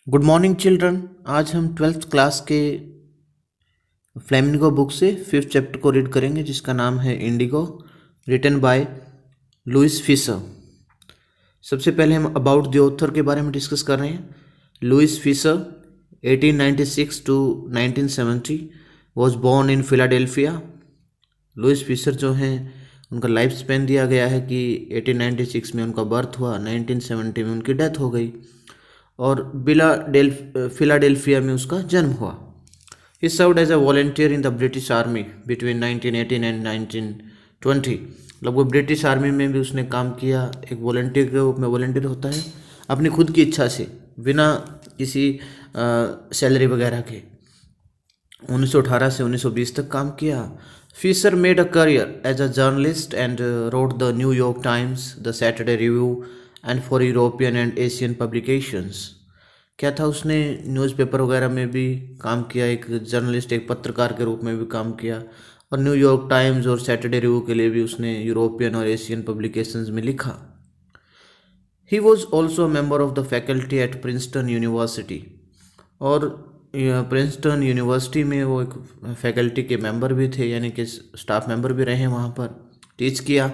Good morning children. आज हम twelfth class के फ्लेमिंगो बुक से फिफ्थ चैप्टर को रीड करेंगे जिसका नाम है Indigo, written by Louis Fischer. सबसे पहले हम अबाउट द ऑथर के बारे में डिस्कस कर रहे हैं। Louis Fischer 1896 to 1970 was born in Philadelphia. Louis Fischer जो हैं उनका लाइफ स्पेन दिया गया है कि 1896 में उनका बर्थ हुआ, 1970 में उनकी डेथ हो गई और फिलाडेल्फिया में उसका जन्म हुआ। He served as a volunteer in the British Army between 1918 and 1920। मतलब वो ब्रिटिश आर्मी में भी उसने काम किया, एक वॉलंटियर के रूप में। वॉलंटियर होता है अपनी खुद की इच्छा से, बिना किसी सैलरी वगैरह के। 1918 से 1920 तक काम किया। Fischer made a career as a journalist and wrote the New York Times, the Saturday Review and for European and Asian publications. क्या था, उसने न्यूज़पेपर वगैरह में भी काम किया, एक जर्नलिस्ट, एक पत्रकार के रूप में भी काम किया, और न्यूयॉर्क टाइम्स और सैटरडे रिव्यू के लिए भी उसने यूरोपियन और एशियन पब्लिकेशंस में लिखा। He was also member of the faculty at Princeton university. और प्रिंसटन यूनिवर्सिटी में वो एक फैकल्टी के मेंबर भी थे, यानी कि स्टाफ मेंबर भी रहे, वहाँ पर टीच किया।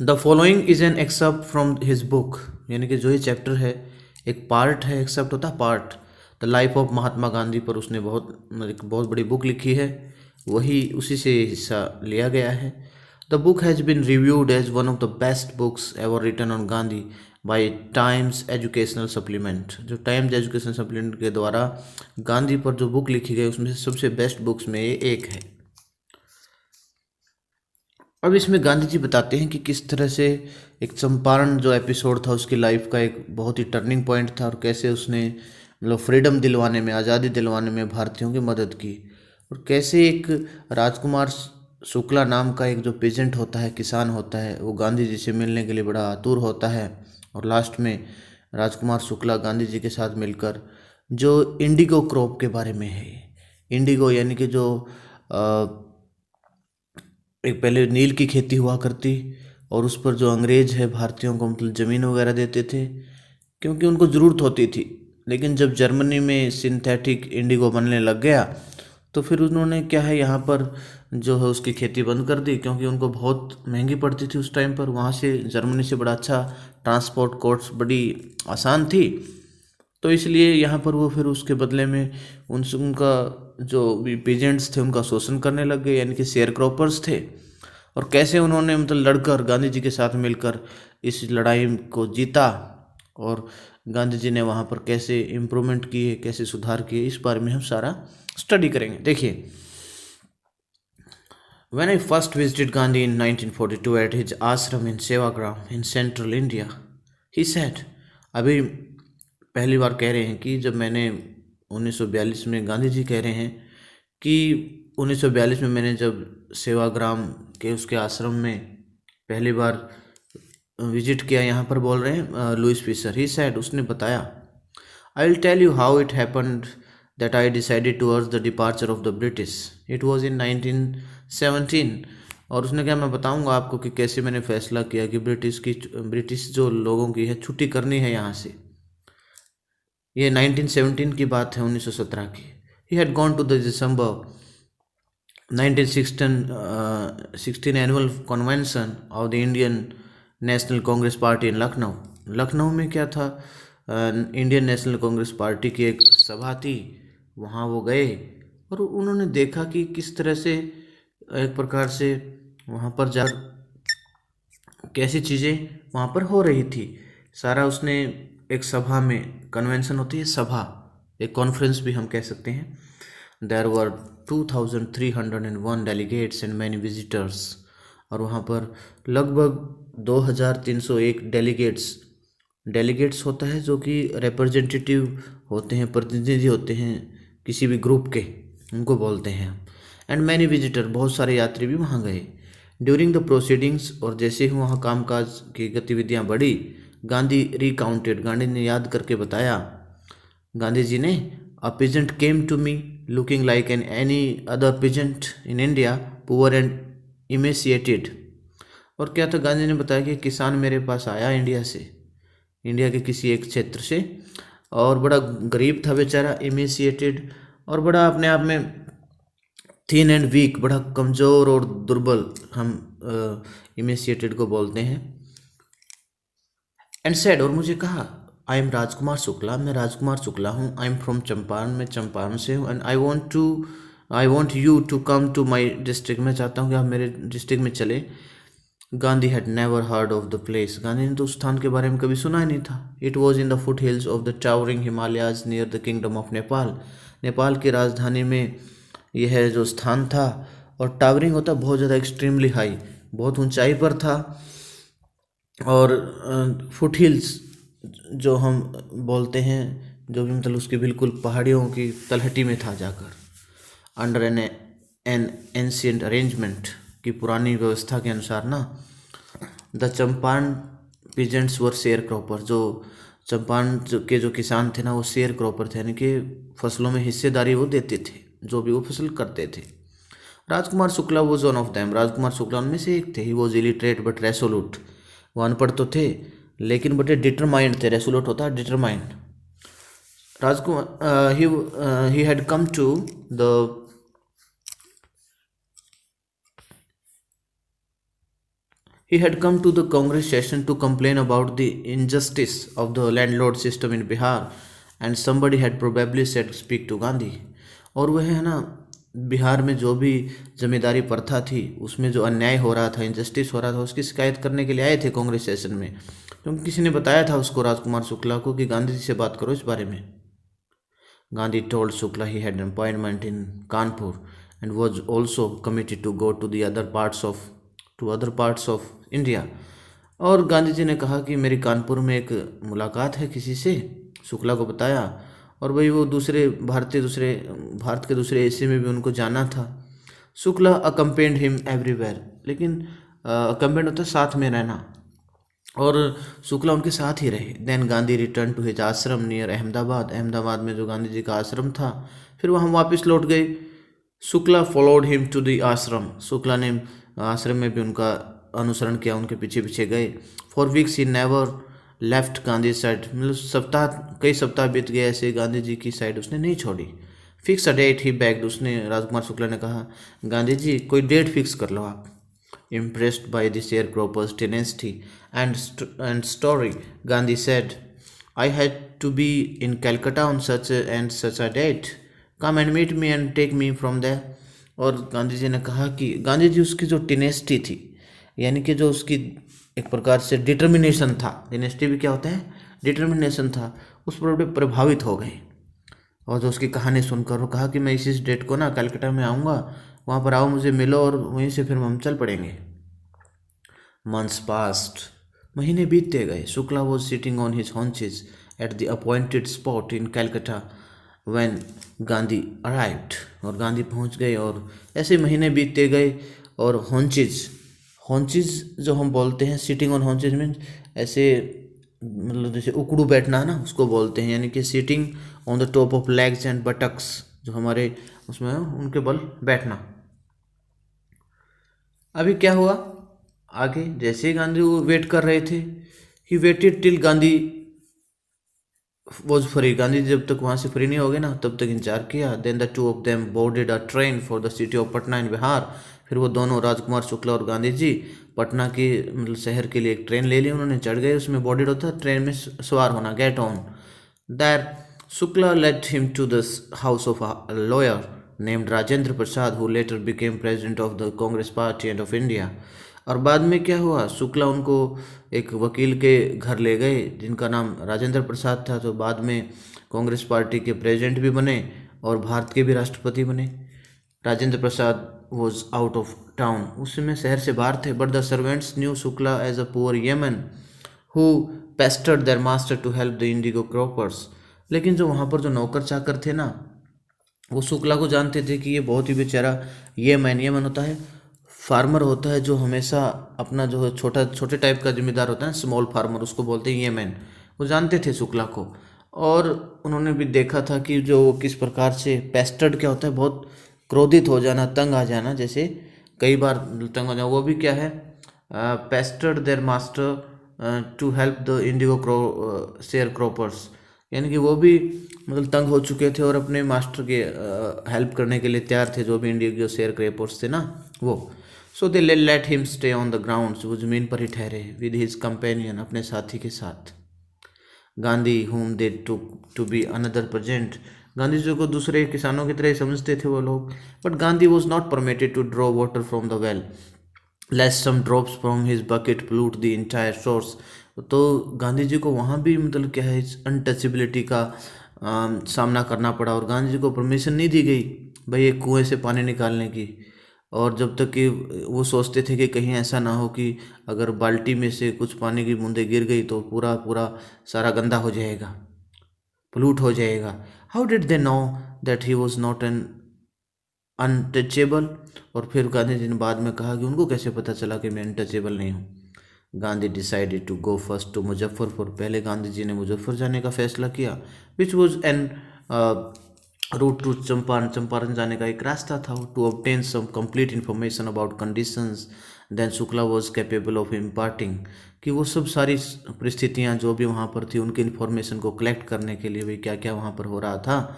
The following is an excerpt from his book, यानी कि जो ये चैप्टर है एक पार्ट है, एक्सेप्ट होता है part. The life of Mahatma Gandhi पर उसने एक बहुत बड़ी बुक लिखी है, वही उसी से हिस्सा लिया गया है। The book has been reviewed as one of the best books ever written on Gandhi by Times Educational Supplement. जो टाइम्स एजुकेशनल सप्लीमेंट के द्वारा गांधी पर जो बुक लिखी गई उसमें से सबसे बेस्ट बुक्स में ये एक है। अब इसमें गांधी जी बताते हैं कि किस तरह से एक चंपारण जो एपिसोड था उसकी लाइफ का एक बहुत ही टर्निंग पॉइंट था, और कैसे उसने मतलब फ्रीडम दिलवाने में, आज़ादी दिलवाने में भारतीयों की मदद की, और कैसे एक राजकुमार शुक्ला नाम का एक जो पेजेंट होता है, किसान होता है, वो गांधी जी से मिलने के लिए बड़ा आतुर होता है। और लास्ट में राजकुमार शुक्ला गांधी जी के साथ मिलकर जो इंडिगो क्रॉप के बारे में है, इंडिगो यानी कि जो एक पहले नील की खेती हुआ करती, और उस पर जो अंग्रेज है भारतीयों को मतलब ज़मीन वगैरह देते थे क्योंकि उनको ज़रूरत होती थी। लेकिन जब जर्मनी में सिंथेटिक इंडिगो बनने लग गया तो फिर उन्होंने क्या है यहाँ पर जो है उसकी खेती बंद कर दी, क्योंकि उनको बहुत महंगी पड़ती थी उस टाइम पर। वहाँ से जर्मनी से बड़ा अच्छा ट्रांसपोर्ट कोर्स बड़ी आसान थी, तो इसलिए यहाँ पर वो फिर उसके बदले में उनका जो भी पेजेंट्स थे उनका शोषण करने लग गए, यानी कि शेयर क्रॉपर्स थे। और कैसे उन्होंने मतलब लड़कर गांधी जी के साथ मिलकर इस लड़ाई को जीता, और गांधी जी ने वहाँ पर कैसे इम्प्रूवमेंट किए, कैसे सुधार किए, इस बारे में हम सारा स्टडी करेंगे। देखिए, When I first visited Gandhi in 1942 at his ashram in Sevagram in central India, he said, अभी पहली बार कह रहे हैं कि जब मैंने 1942 में, गांधी जी कह रहे हैं कि 1942 में मैंने जब सेवाग्राम के उसके आश्रम में पहली बार विजिट किया, यहाँ पर बोल रहे हैं लुइस फिशर। ही सैड, उसने बताया, I will tell you how it happened that I decided towards the departure of the British. It was in 1917। और उसने क्या, मैं बताऊंगा आपको कि कैसे मैंने फैसला किया कि ब्रिटिश जो लोगों की है छुट्टी करनी है यहाँ से। ये 1917 की बात है, 1917 की। He had gone to the December 1916 annual convention of the Indian National Congress party in Lucknow. Lucknow में क्या था, इंडियन नेशनल कांग्रेस पार्टी की एक सभा थी, वहाँ वो गए और उन्होंने देखा कि किस तरह से एक प्रकार से वहाँ पर जा कैसी चीज़ें वहाँ पर हो रही थी सारा। उसने एक सभा में, कन्वेंशन होती है सभा, एक कॉन्फ्रेंस भी हम कह सकते हैं। There were 2301 delegates and many visitors. और वहाँ पर लगभग 2301 डेलीगेट्स होता है जो कि रिप्रेजेंटेटिव होते हैं, प्रतिनिधि होते हैं किसी भी ग्रुप के, उनको बोलते हैं। एंड मैनी विजिटर, बहुत सारे यात्री भी वहाँ गए। ड्यूरिंग द प्रोसीडिंग्स, और जैसे ही वहाँ कामकाज की गतिविधियाँ बढ़ी, गांधी रिकाउंटेड, गांधी ने याद करके बताया, गांधी जी ने, a peasant came to me looking like an any other peasant in India, poor and emaciated. और क्या था, गांधी ने बताया कि किसान मेरे पास आया इंडिया से, इंडिया के किसी एक क्षेत्र से, और बड़ा गरीब था बेचारा, इमेसिएटेड, और बड़ा अपने आप में थिन एंड वीक, बड़ा कमज़ोर और दुर्बल, हम इमेसिएटेड को बोलते हैं। एंड सेड, और मुझे कहा, आई एम राजकुमार शुक्ला, मैं राजकुमार शुक्ला हूँ, आई एम फ्रॉम चंपारण, मैं चंपारण से हूँ, and I want you to come to my district, मैं चाहता हूँ कि आप मेरे डिस्ट्रिक्ट में चले। Gandhi had never heard of the place, Gandhi ने तो उस स्थान के बारे में कभी सुना ही नहीं था। It was in the foot hills of the towering Himalayas near the kingdom of Nepal, Nepal की राजधानी में यह जो स्थान था, और टावरिंग होता बहुत ज़्यादा एक्सट्रीमली हाई, बहुत ऊंचाई पर था, और फुट हिल्स जो हम बोलते हैं, जो भी मतलब उसके बिल्कुल पहाड़ियों की तलहटी में था जाकर, अंडर एन एंशियंट अरेंजमेंट, की पुरानी व्यवस्था के अनुसार ना। The Champaran peasants were share cropper, जो चंपारण के जो किसान थे ना, वो शेयर क्रॉपर थे, यानी कि फसलों में हिस्सेदारी वो देते थे, जो भी वो फसल करते थे। Rajkumar Shukla was one of them, Rajkumar Shukla उनमें से एक थे। He was illiterate but resolute, वो अनपढ़ तो थे लेकिन बड़े डिटरमाइंड थे। रेसोलूट होता है determined. Rajkumar he had come to the He had come to the Congress session to complain about the injustice of the landlord system in Bihar, and somebody had probably said speak to Gandhi. और वह है ना, बिहार में जो भी जमींदारी प्रथा थी उसमें जो अन्याय हो रहा था, इनजस्टिस हो रहा था, उसकी शिकायत करने के लिए आए थे कांग्रेस सेशन में, क्योंकि किसी ने बताया था उसको, राजकुमार शुक्ला को, कि गांधी जी से बात करो इस बारे में। Gandhi told Shukla he had an appointment in Kanpur and was also committed to go to the other parts of India. और गांधी जी ने कहा कि मेरी कानपुर में एक मुलाकात है किसी से, शुक्ला को बताया, और वही वो भारत के दूसरे हिस्से में भी उनको जाना था। शुक्ला अकम्पेंड हिम एवरीवेयर, लेकिन अकम्पेंड होता है साथ में रहना, और शुक्ला उनके साथ ही रहे। Then Gandhi return to his ashram near Ahmedabad, Ahmedabad में जो गांधी जी का आश्रम था, फिर वहाँ वापस लौट गए। Shukla followed him to the ashram, Shukla ने आश्रम में भी उनका अनुसरण किया, उनके पीछे पीछे गए। For weeks he never left Gandhi side, मतलब कई सप्ताह बीत गए ऐसे, गांधी जी की साइड उसने नहीं छोड़ी। Fix a date he bagged, उसने, राजकुमार शुक्ला ने कहा, गांधी जी कोई डेट फिक्स कर लो आप। Impressed by the sharecropper's tenacity and story, Gandhi said, I had to be in Calcutta on such a date. Come and meet me and take me from there. और गांधी जी ने कहा कि गांधी जी उसकी जो टेनेसिटी थी, यानी कि जो उसकी एक प्रकार से डिटर्मिनेशन था, टेनेसिटी भी क्या होता है, डिटर्मिनेशन था, उस पर बड़े प्रभावित हो गए। और जो उसकी कहानी सुनकर वो कहा कि मैं इस डेट को ना कलकत्ता में आऊँगा, वहाँ पर आओ, मुझे मिलो, और वहीं से फिर हम चल पड़ेंगे। मंथ्स पास्ट, महीने बीतते गए। Shukla was sitting on his haunches at the appointed spot in Calcutta when Gandhi arrived, और गांधी पहुँच गए, और ऐसे महीने बीतते गए। और हॉन्चेज जो हम बोलते हैं, सिटिंग ऑन हॉन्चेज मीन्स ऐसे, मतलब जैसे उकड़ू बैठना है ना, उसको बोलते हैं, यानी कि sitting on the top of legs and buttocks, जो हमारे उसमें उनके बल बैठना। अभी क्या हुआ आगे, जैसे ही गांधी वो वेट कर रहे थे, he waited till Gandhi was free, Gandhi जब तक वहाँ से फ्री नहीं हो गए ना, तब तक इंतजार किया। Then the two of them boarded a train for the city of Patna in Bihar, फिर वो दोनों, राजकुमार शुक्ला और गांधी जी, पटना की मतलब शहर के लिए एक ट्रेन ले ली उन्होंने, चढ़ गए उसमें। बोर्डेड होता है ट्रेन में सवार होना, get on. That Shukla led him to the house of a lawyer named Rajendra Prasad, who later became president of the Congress party and of India. और बाद में क्या हुआ, शुक्ला उनको एक वकील के घर ले गए जिनका नाम राजेंद्र प्रसाद था, जो बाद में कांग्रेस पार्टी के प्रेसिडेंट भी बने और भारत के भी राष्ट्रपति बने। Rajendra Prasad was out of town, उस समय शहर से बाहर थे। But the servants knew Shukla as a poor yeoman who pestered their master to help the indigo croppers, लेकिन जो वहाँ पर जो नौकर चाकर थे ना, वो शुक्ला को जानते थे कि ये बहुत ही बेचारा येमन होता है, फार्मर होता है, जो हमेशा अपना जो छोटे टाइप का जिम्मेदार होता है ना, स्मॉल फार्मर, उसको बोलते हैं येमन। वो जानते थे शुक्ला को, और उन्होंने भी देखा था कि जो किस प्रकार से पेस्टर्ड क्या होता है, बहुत क्रोधित हो जाना, तंग आ जाना, जैसे कई बार तंग हो जाना, वो भी क्या है, pestered their master to help the indigo sharecroppers, यानी कि वो भी मतलब तंग हो चुके थे और अपने मास्टर के हेल्प करने के लिए तैयार थे, जो भी इंडिगो शेयर क्रैपर्स थे ना वो। So they let him stay on the ground, वो ज़मीन पर ही ठहरे विद हिज कंपेनियन, अपने साथी के साथ। Gandhi whom they took to be another present, Gandhi ji को दूसरे किसानों की तरह ही समझते थे वो लोग। But Gandhi was not permitted to draw water from the well lest some drops from his bucket pollute the entire source. तो गांधी जी को वहाँ भी मतलब क्या है, अनटचेबिलिटी का सामना करना पड़ा, और गांधी जी को परमिशन नहीं दी गई भाई एक कुएं से पानी निकालने की। और जब तक कि वो सोचते थे कि कहीं ऐसा ना हो कि अगर बाल्टी में से कुछ पानी की बूंदें गिर गई तो पूरा पूरा सारा गंदा हो जाएगा, पोल्यूट हो जाएगा। How did they know that he was not an untouchable. और फिर गांधी जी ने बाद में कहा कि उनको कैसे पता चला कि मैं अनटचेबल नहीं हूँ। Gandhi decided to go first to Muzaffarpur, पहले गांधी जी ने मुजफ्फर जाने का फैसला किया, which was en route to Champaran, Champaran जाने का एक रास्ता था, to obtain some complete information about conditions than Shukla was capable of imparting, कि वो सब सारी परिस्थितियाँ जो भी वहाँ पर थी उनकी इन्फॉर्मेशन को कलेक्ट करने के लिए, भाई क्या क्या वहाँ पर हो रहा था।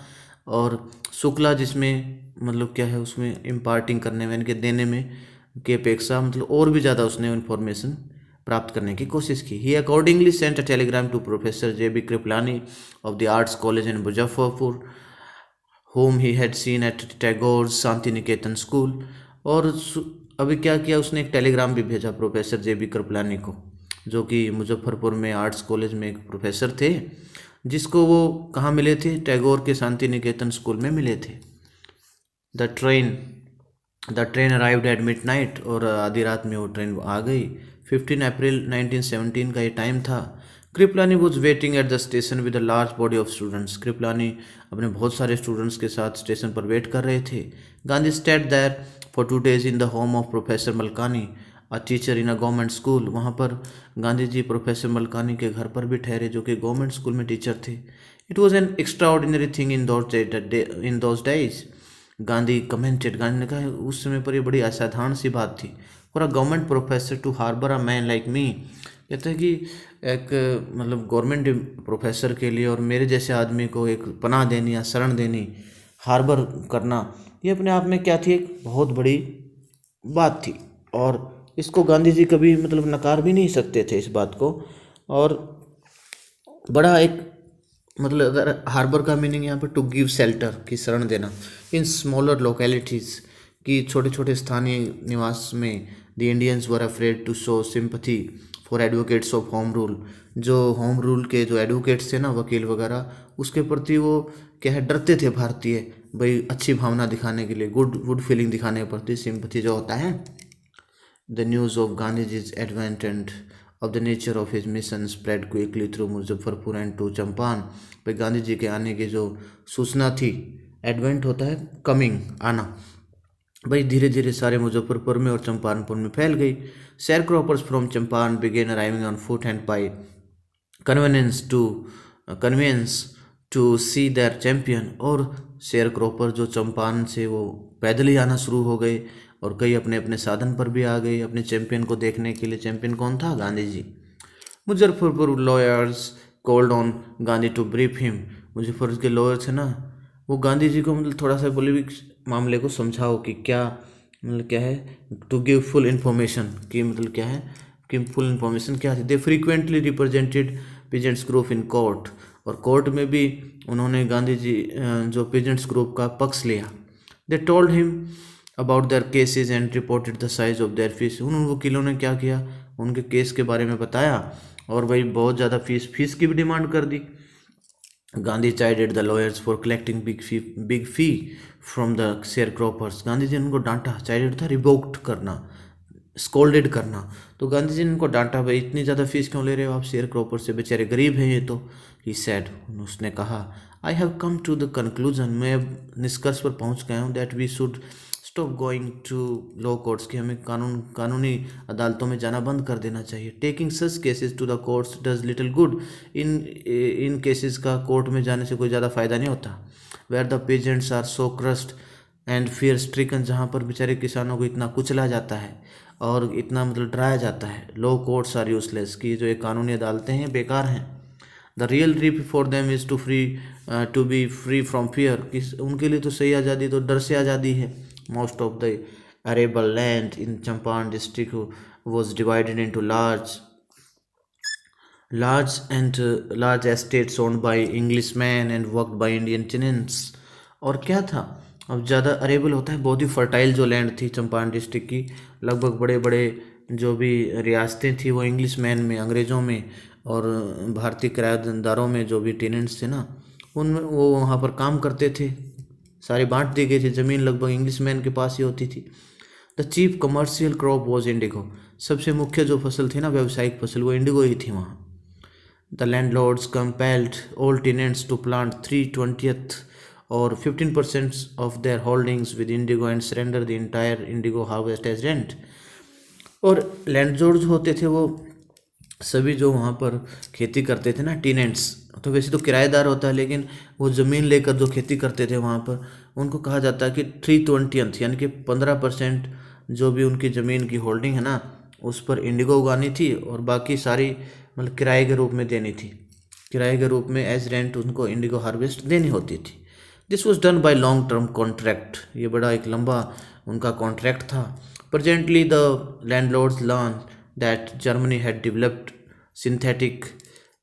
और शुक्ला जिसमें मतलब क्या है उसमें इम्पार्टिंग करने में, इनके देने में की अपेक्षा मतलब और भी ज़्यादा उसने इन्फॉर्मेशन प्राप्त करने की कोशिश की। He accordingly sent a telegram to professor JB Kripalani of the arts college in Muzaffarpur whom he had seen at Tagore Shantiniketan school. और अभी क्या किया उसने, एक टेलीग्राम भी भेजा प्रोफेसर JB कृपलानी को, जो कि मुजफ्फरपुर में आर्ट्स कॉलेज में एक प्रोफेसर थे, जिसको वो कहाँ मिले थे, टैगोर के शांति निकेतन स्कूल में मिले थे। The train arrived at midnight, और आधी रात में वो ट्रेन आ गई। 15 अप्रैल 1917 का ये टाइम था। Kripalani was waiting at the station with a large body of students, Kripalani अपने बहुत सारे स्टूडेंट्स के साथ स्टेशन पर वेट कर रहे थे। Gandhi stayed there for 2 days in the home of professor Malkani, a teacher in a government school. वहाँ पर गांधी जी प्रोफेसर मलकानी के घर पर भी ठहरे, जो कि गवर्नमेंट स्कूल में टीचर थे। It was an extra ordinary thing in those days, Gandhi commented, Gandhi ने कहा उस समय पर ये बड़ी असाधारण सी बात थी, for a government professor to harbour a man like me. कहते हैं कि एक मतलब गवर्नमेंट प्रोफेसर के लिए और मेरे जैसे आदमी को एक पनाह देनी या शरण देनी, हार्बर करना, ये अपने आप में क्या थी, एक बहुत बड़ी बात थी। और इसको गांधी जी कभी मतलब नकार भी नहीं सकते थे इस बात को। और बड़ा एक मतलब अगर हार्बर का मीनिंग यहाँ पर टू गिव शेल्टर, की शरण देना, इन स्मॉलर लोकेलिटीज़, की छोटे छोटे स्थानीय निवास में। The Indians were afraid to show sympathy for advocates of home rule, जो होम रूल के जो एडवोकेट्स थे ना, वकील वगैरह, उसके प्रति वो क्या है, डरते थे भारतीय, भाई अच्छी भावना दिखाने के लिए, गुड फीलिंग दिखाने के प्रति सिंपथी जो होता है। The news of Gandhi ji's advent and of the nature of his mission spread quickly through Muzaffarpur and to Champaran. भाई गांधी जी के आने की जो सूचना थी, एडवेंट होता है कमिंग, आना, भाई धीरे धीरे सारे मुजफ्फरपुर में और चंपारणपुर में फैल गई। Sharecroppers from Champaran began arriving on foot and by conveyance to see their champion. और शेयर क्रॉपर जो चंपारण से वो पैदल ही आना शुरू हो गए, और कई अपने अपने साधन पर भी आ गए अपने चैंपियन को देखने के लिए। चैंपियन कौन था, Gandhi ji. Muzaffarpur lawyers called on Gandhi to brief him, Muzaffarpur के लॉयर थे ना, वो गांधी जी को मतलब थोड़ा सा बोले भी मामले को समझाओ कि क्या मतलब क्या है, टू गिव फुल इन्फॉर्मेशन, कि मतलब क्या है कि फुल इन्फॉर्मेशन क्या थी। They frequently represented peasants group in court, और कोर्ट में भी उन्होंने गांधी जी जो पीजेंट्स ग्रुप का पक्ष लिया। They told him about their cases and reported the size of their fees, उन वकीलों ने क्या किया, उनके केस के बारे में बताया, और भाई बहुत ज़्यादा फीस की भी डिमांड कर दी। Gandhi chided the lawyers for collecting big fee from the share croppers, Gandhi ji ने उनको डांटा, चाइडेड था रिवोक्ड करना, स्कोल्डेड करना, तो गांधी जी ने उनको डांटा, भाई इतनी ज़्यादा फीस क्यों ले रहे हो आप शेयर क्रॉपर से, बेचारे गरीब हैं ये तो। ही सेड, उसने कहा, I have come to the conclusion, मैं निष्कर्ष पर पहुंच गया हूँ, that we should stop going to law courts, कि हमें कानूनी अदालतों में जाना बंद कर देना चाहिए। Taking such cases to the courts does little good, इन केसेस का कोर्ट में जाने से कोई ज़्यादा फ़ायदा नहीं होता। Where the peasants are so crushed and fear stricken, जहाँ पर बेचारे किसानों को इतना कुचला जाता है और इतना मतलब डराया जाता है। लॉ कोर्ट्स आर यूजलेस, की जो ये कानूनी अदालतें हैं बेकार हैं। The real dream for them is to be free from fear, किस उनके लिए तो सही आज़ादी तो डर से आज़ादी है। Most of the arable land in Champaran district was divided into large estates owned by Englishmen and worked by Indian tenants। और क्या था, अब ज़्यादा अरेबल होता है, बहुत ही फर्टाइल जो लैंड थी चंपारण डिस्ट्रिक्ट की, लगभग बड़े बड़े जो भी रियासतें थी वो इंग्लिशमैन में, अंग्रेज़ों में और भारतीय किराएदारों में जो भी टेनेंट्स थे ना, उनमें वो वहाँ पर काम करते थे। सारे बांट दी गई थी, ज़मीन लगभग इंग्लिशमैन के पास ही होती थी। The chief commercial crop was Indigo, सबसे मुख्य जो फसल थी ना, व्यावसायिक फसल, वो इंडिगो ही थी वहाँ। The landlords compelled all tenants to plant 3/20 or 15% of their holdings with indigo and surrender the entire indigo harvest as rent। और लैंडलॉर्ड्स होते थे वो सभी जो वहाँ पर खेती करते थे ना, टेनेंट्स तो वैसे तो किराएदार होता है, लेकिन वो ज़मीन लेकर जो खेती करते थे वहाँ पर, उनको कहा जाता है कि 3/20 यानी कि 15% जो भी उनकी ज़मीन की होल्डिंग है ना, उस पर इंडिगो उगानी थी और बाकी सारी मतलब किराए के रूप में देनी थी, किराए के रूप में एज रेंट उनको इंडिगो हार्वेस्ट देनी होती थी। This was done by long term contract, ये बड़ा एक लंबा उनका कॉन्ट्रैक्ट था। Presently the landlords learn that Germany had developed synthetic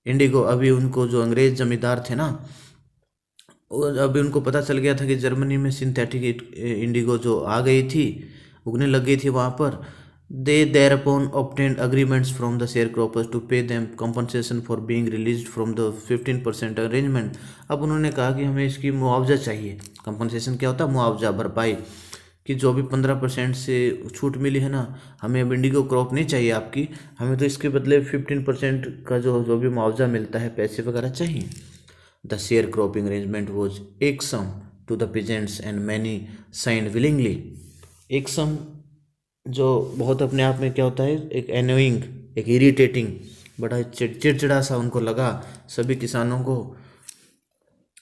Indigo, अभी उनको जो अंग्रेज जमींदार थे ना, अभी उनको पता चल गया था कि जर्मनी में सिंथेटिक इंडिगो जो आ गई थी, उगने लग गई थी वहाँ पर। They thereupon obtained agreements from the sharecroppers to pay them compensation for being released from the 15% arrangement। अब उन्होंने कहा कि हमें इसकी मुआवजा चाहिए। कंपनसेशन क्या होता है? मुआवजा, भरपाई, कि जो भी 15% से छूट मिली है ना, हमें अब इंडिगो क्रॉप नहीं चाहिए आपकी, हमें तो इसके बदले 15% का जो भी मुआवजा मिलता है, पैसे वगैरह चाहिए। The share cropping arrangement was irksome to the peasants and many signed willingly। एक सम जो बहुत अपने आप में क्या होता है, एक एनोइंग, एक इरिटेटिंग, बड़ा चिड़चिड़ा सा उनको लगा सभी किसानों को,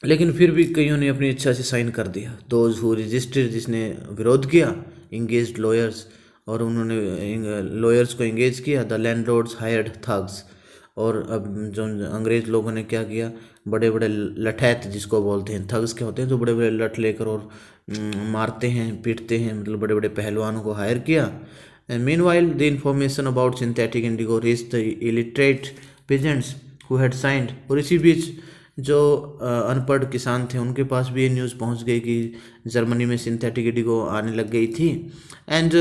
लेकिन फिर भी कईयों ने अपनी इच्छा से साइन कर दिया। दोज हु रजिस्टर्ड, जिसने विरोध किया, इंगेज्ड लॉयर्स, और उन्होंने लॉयर्स को इंगेज किया। द लैंडलॉर्ड्स हायर्ड थग्स, और अब जो अंग्रेज लोगों ने क्या किया, बड़े बड़े लठैत जिसको बोलते हैं, थग्स क्या होते हैं, जो बड़े बड़े लठ लेकर और मारते हैं, पीटते हैं, मतलब बड़े बड़े पहलवानों को हायर किया। Meanwhile the information about synthetic Indigo reached the illiterate peasants who had signed, और इसी बीच जो अनपढ़ किसान थे उनके पास भी ये न्यूज़ पहुंच गई कि जर्मनी में सिंथेटिक इंडिगो आने लग गई थी। And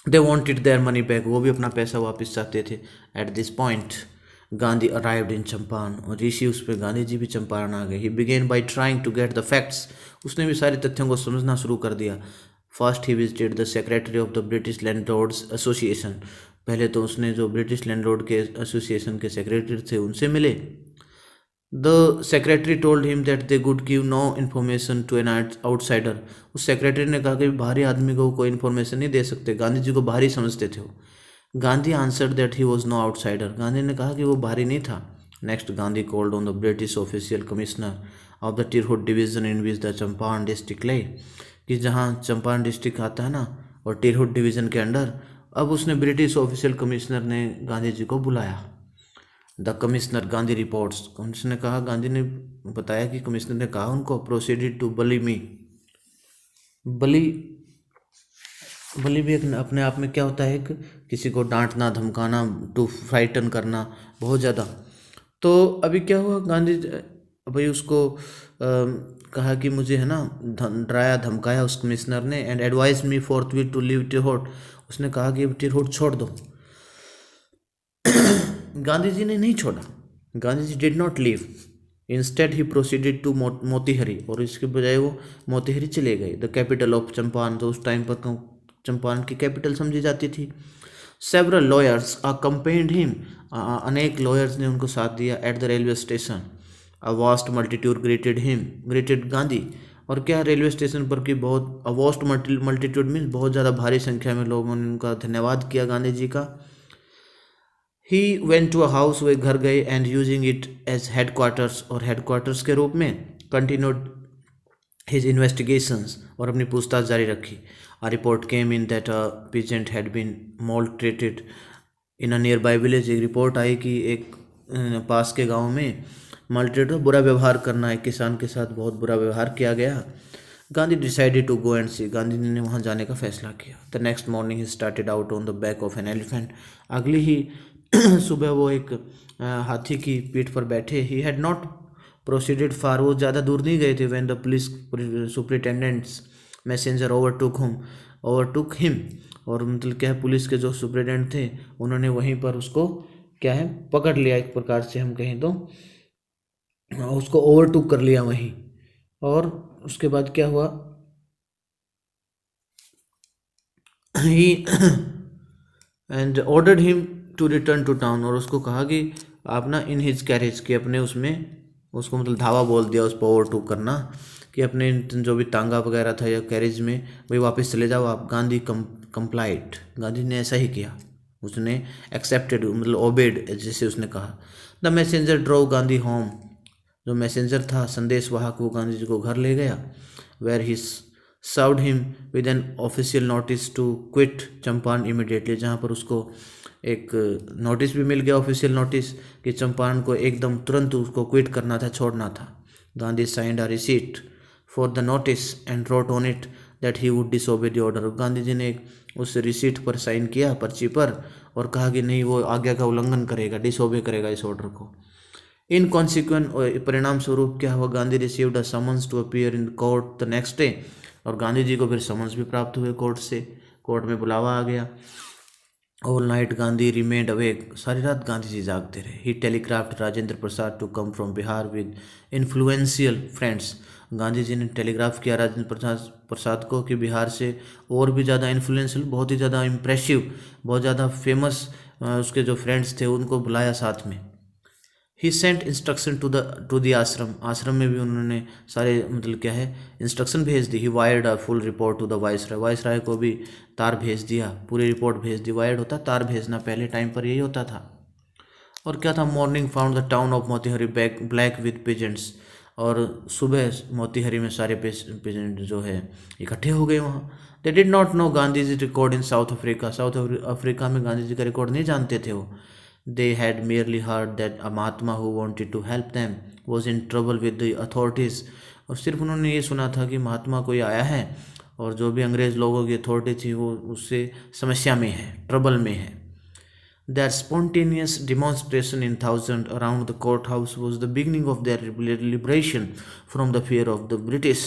they wanted their money back, वो भी अपना पैसा वापस चाहते थे। At this point Gandhi arrived in Champaran, और इसी उस पर गांधी जी भी चंपारण आ गए। He began by trying to get the facts, उसने भी सारे तथ्यों को समझना शुरू कर दिया। First he visited the secretary of the British landlords association, पहले तो उसने जो ब्रिटिश लैंडलॉर्ड के एसोसिएशन के सेक्रेटरी थे उनसे मिले। The secretary told him that they could give no information to an outsider, उस सेक्रेटरी ने कहा कि बाहरी आदमी को कोई इन्फॉर्मेशन नहीं दे सकते, गांधी जी को बाहरी समझते थे वो। Gandhi answered that he was no outsider, Gandhi ने कहा कि वो बाहरी नहीं था। Next Gandhi called on the British official commissioner of the Tirhut division in which the Champaran district lay, कि जहाँ चंपारण डिस्ट्रिक्ट आता है ना और टिरहुट डिवीजन के अंडर, अब उसने ब्रिटिश ऑफिशियल कमिश्नर ने गांधी जी को बुलाया। द कमिश्नर गांधी रिपोर्ट्स, उसने कहा, गांधी ने बताया कि कमिश्नर ने कहा उनको, प्रोसीडेड टू बली मी, बली भी एक अपने आप में क्या होता है, किसी को डांटना, धमकाना, टू फ्राइटन करना बहुत ज़्यादा। तो अभी क्या हुआ, गांधी भाई उसको कहा कि मुझे है ना डराया धमकाया उस कमिश्नर ने। And advise me forthwith to leave Tirhut, उसने कहा कि टिरहुट छोड़ दो। गांधी जी ने नहीं छोड़ा, Gandhi ji did not leave, instead he proceeded to Motihari, और इसके बजाय वो मोतीहरी चले गए, द कैपिटल ऑफ चंपारण, तो उस टाइम पर चंपारण की कैपिटल समझी जाती थी। सेवरल लॉयर्स अकम्पेनिड हिम, अनेक लॉयर्स ने उनको साथ दिया। At the railway station a vast multitude greeted Gandhi, और क्या रेलवे स्टेशन पर कि बहुत अवास्ट मल्टीट्यूड मीन्स बहुत ज़्यादा भारी संख्या में लोगों ने उनका धन्यवाद किया गांधी जी का। He went to a house, वो एक घर गए, and using it as headquarters, और हेडक्वार्टर्स के रूप में कंटिन्यूड हिज इन्वेस्टिगेशंस, और अपनी पूछताछ जारी रखी। A report came in that a peasant had been maltreated in a nearby village, एक रिपोर्ट आई कि एक पास के गांव में मल्टीट्यूड बुरा व्यवहार करना, एक किसान के साथ बहुत बुरा व्यवहार किया गया। Gandhi decided to go and see, Gandhi ji ने वहाँ जाने का फैसला किया। The next morning he started out on the back of an elephant, अगली ही सुबह वो एक हाथी की पीठ पर बैठे। ही हैड नॉट प्रोसीडेड फार, वो ज़्यादा दूर नहीं गए थे। When the police superintendents messenger overtook him, और मतलब क्या है, पुलिस के जो सुप्रिटेंडेंट थे उन्होंने वहीं पर उसको क्या है पकड़ लिया, एक प्रकार से हम कहें तो उसको ओवरटुक कर लिया वहीं। और उसके बाद क्या हुआ, he and ordered him to return to town, और उसको कहा कि आप ना इन हिज कैरेज के अपने उसमें, उसको मतलब धावा बोल दिया उस पर ओवरटुक करना, कि अपने जो भी तांगा वगैरह था या कैरेज में वही वापस चले जाओ आप। गांधी कंप्लाइड, गांधी ने ऐसा ही किया, उसने एक्सेप्टेड मतलब ओबेड, जैसे उसने कहा। The messenger drove Gandhi home, जो मैसेंजर था संदेशवाहक वो गांधी जी को घर ले गया। Where he served him with an official notice to quit Champaran immediately, जहाँ पर उसको एक नोटिस भी मिल गया, ऑफिशियल नोटिस, कि चंपारण को एकदम तुरंत उसको क्विट करना था, छोड़ना था। Gandhi signed a receipt for the notice and wrote on it that he would disobey the order, Gandhi ji ने उस रिसीट पर साइन किया, पर्ची पर, और कहा कि नहीं वो आज्ञा का उल्लंघन करेगा, डिसओबे करेगा इस ऑर्डर को। इन कॉन्सिक्वेंट, परिणाम स्वरूप क्या हुआ, Gandhi received a summons to appear in court the next day, और गांधी जी को फिर समन्स भी प्राप्त हुए कोर्ट से, कोर्ट में बुलावा आ गया। All night Gandhi remained awake, सारी रात गांधी जी जागते रहे। He telegraphed Rajendra Prasad to come from Bihar with influential friends, Gandhi ji ने टेलीग्राफ किया राजेंद्र प्रसाद को कि बिहार से और भी ज़्यादा इन्फ्लुएंशियल, बहुत ही ज़्यादा इम्प्रेसिव, बहुत ज़्यादा फेमस उसके जो फ्रेंड्स थे उनको बुलाया साथ में। ही सेंट इंस्ट्रक्शन टू द आश्रम, आश्रम में भी उन्होंने सारे मतलब क्या है इंस्ट्रक्शन भेज दी। He wired a full report to the viceroy, viceroy को भी तार भेज दिया, पूरी रिपोर्ट भेज दी। वायर्ड होता तार भेजना, पहले टाइम पर यही होता था। और क्या था, morning found the town of Motihari black with pageants, और सुबह मोतीहारी में सारे पेजेंट जो है इकट्ठे हो गए वहाँ। They did not know Gandhi ji record in South Africa, South Africa में गांधी जी का रिकॉर्ड नहीं जानते थे वो। They had merely heard that a Mahatma who wanted to help them was in trouble with the authorities, और सिर्फ उन्होंने ये सुना था कि महात्मा कोई आया है और जो भी अंग्रेज लोगों की अथॉरिटी थी वो उससे समस्या में है, ट्रबल में है। Their spontaneous demonstration in thousand around the courthouse was the beginning of their liberation from the fear of the British.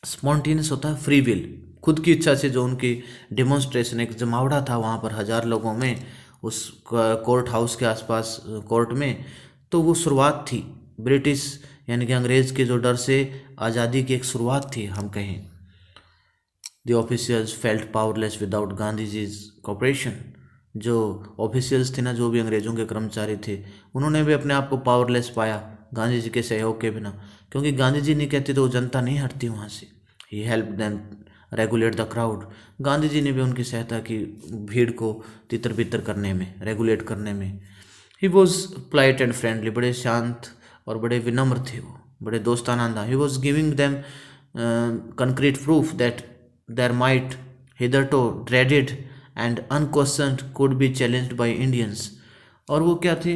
Spontaneous होता है फ्री विल, खुद की इच्छा से जो उनकी डेमोन्स्ट्रेशन, एक जमावड़ा था वहाँ पर 1000 लोगों में उस कोर्ट हाउस के आसपास कोर्ट में, तो वो शुरुआत थी ब्रिटिश यानी कि अंग्रेज़ के जो डर से आज़ादी की एक शुरुआत थी हम कहें। The officials felt powerless without Gandhi ji's cooperation, जो ऑफिशियल्स थे ना, जो भी अंग्रेज़ों के कर्मचारी थे, उन्होंने भी अपने आप को पावरलेस पाया गांधी जी के सहयोग के बिना, क्योंकि गांधी जी नहीं कहते तो वो जनता नहीं हटती वहाँ से। He help them regulate the crowd, Gandhi ji ने भी उनकी सहायता की भीड़ को तितर बितर करने में, रेगुलेट करने में। He was polite and friendly, बड़े शांत और बड़े विनम्र थे वो, बड़े दोस्ताना अंदाज। He was giving them concrete proof that their might hitherto dreaded and unquestioned could be challenged by Indians, और वो क्या थे,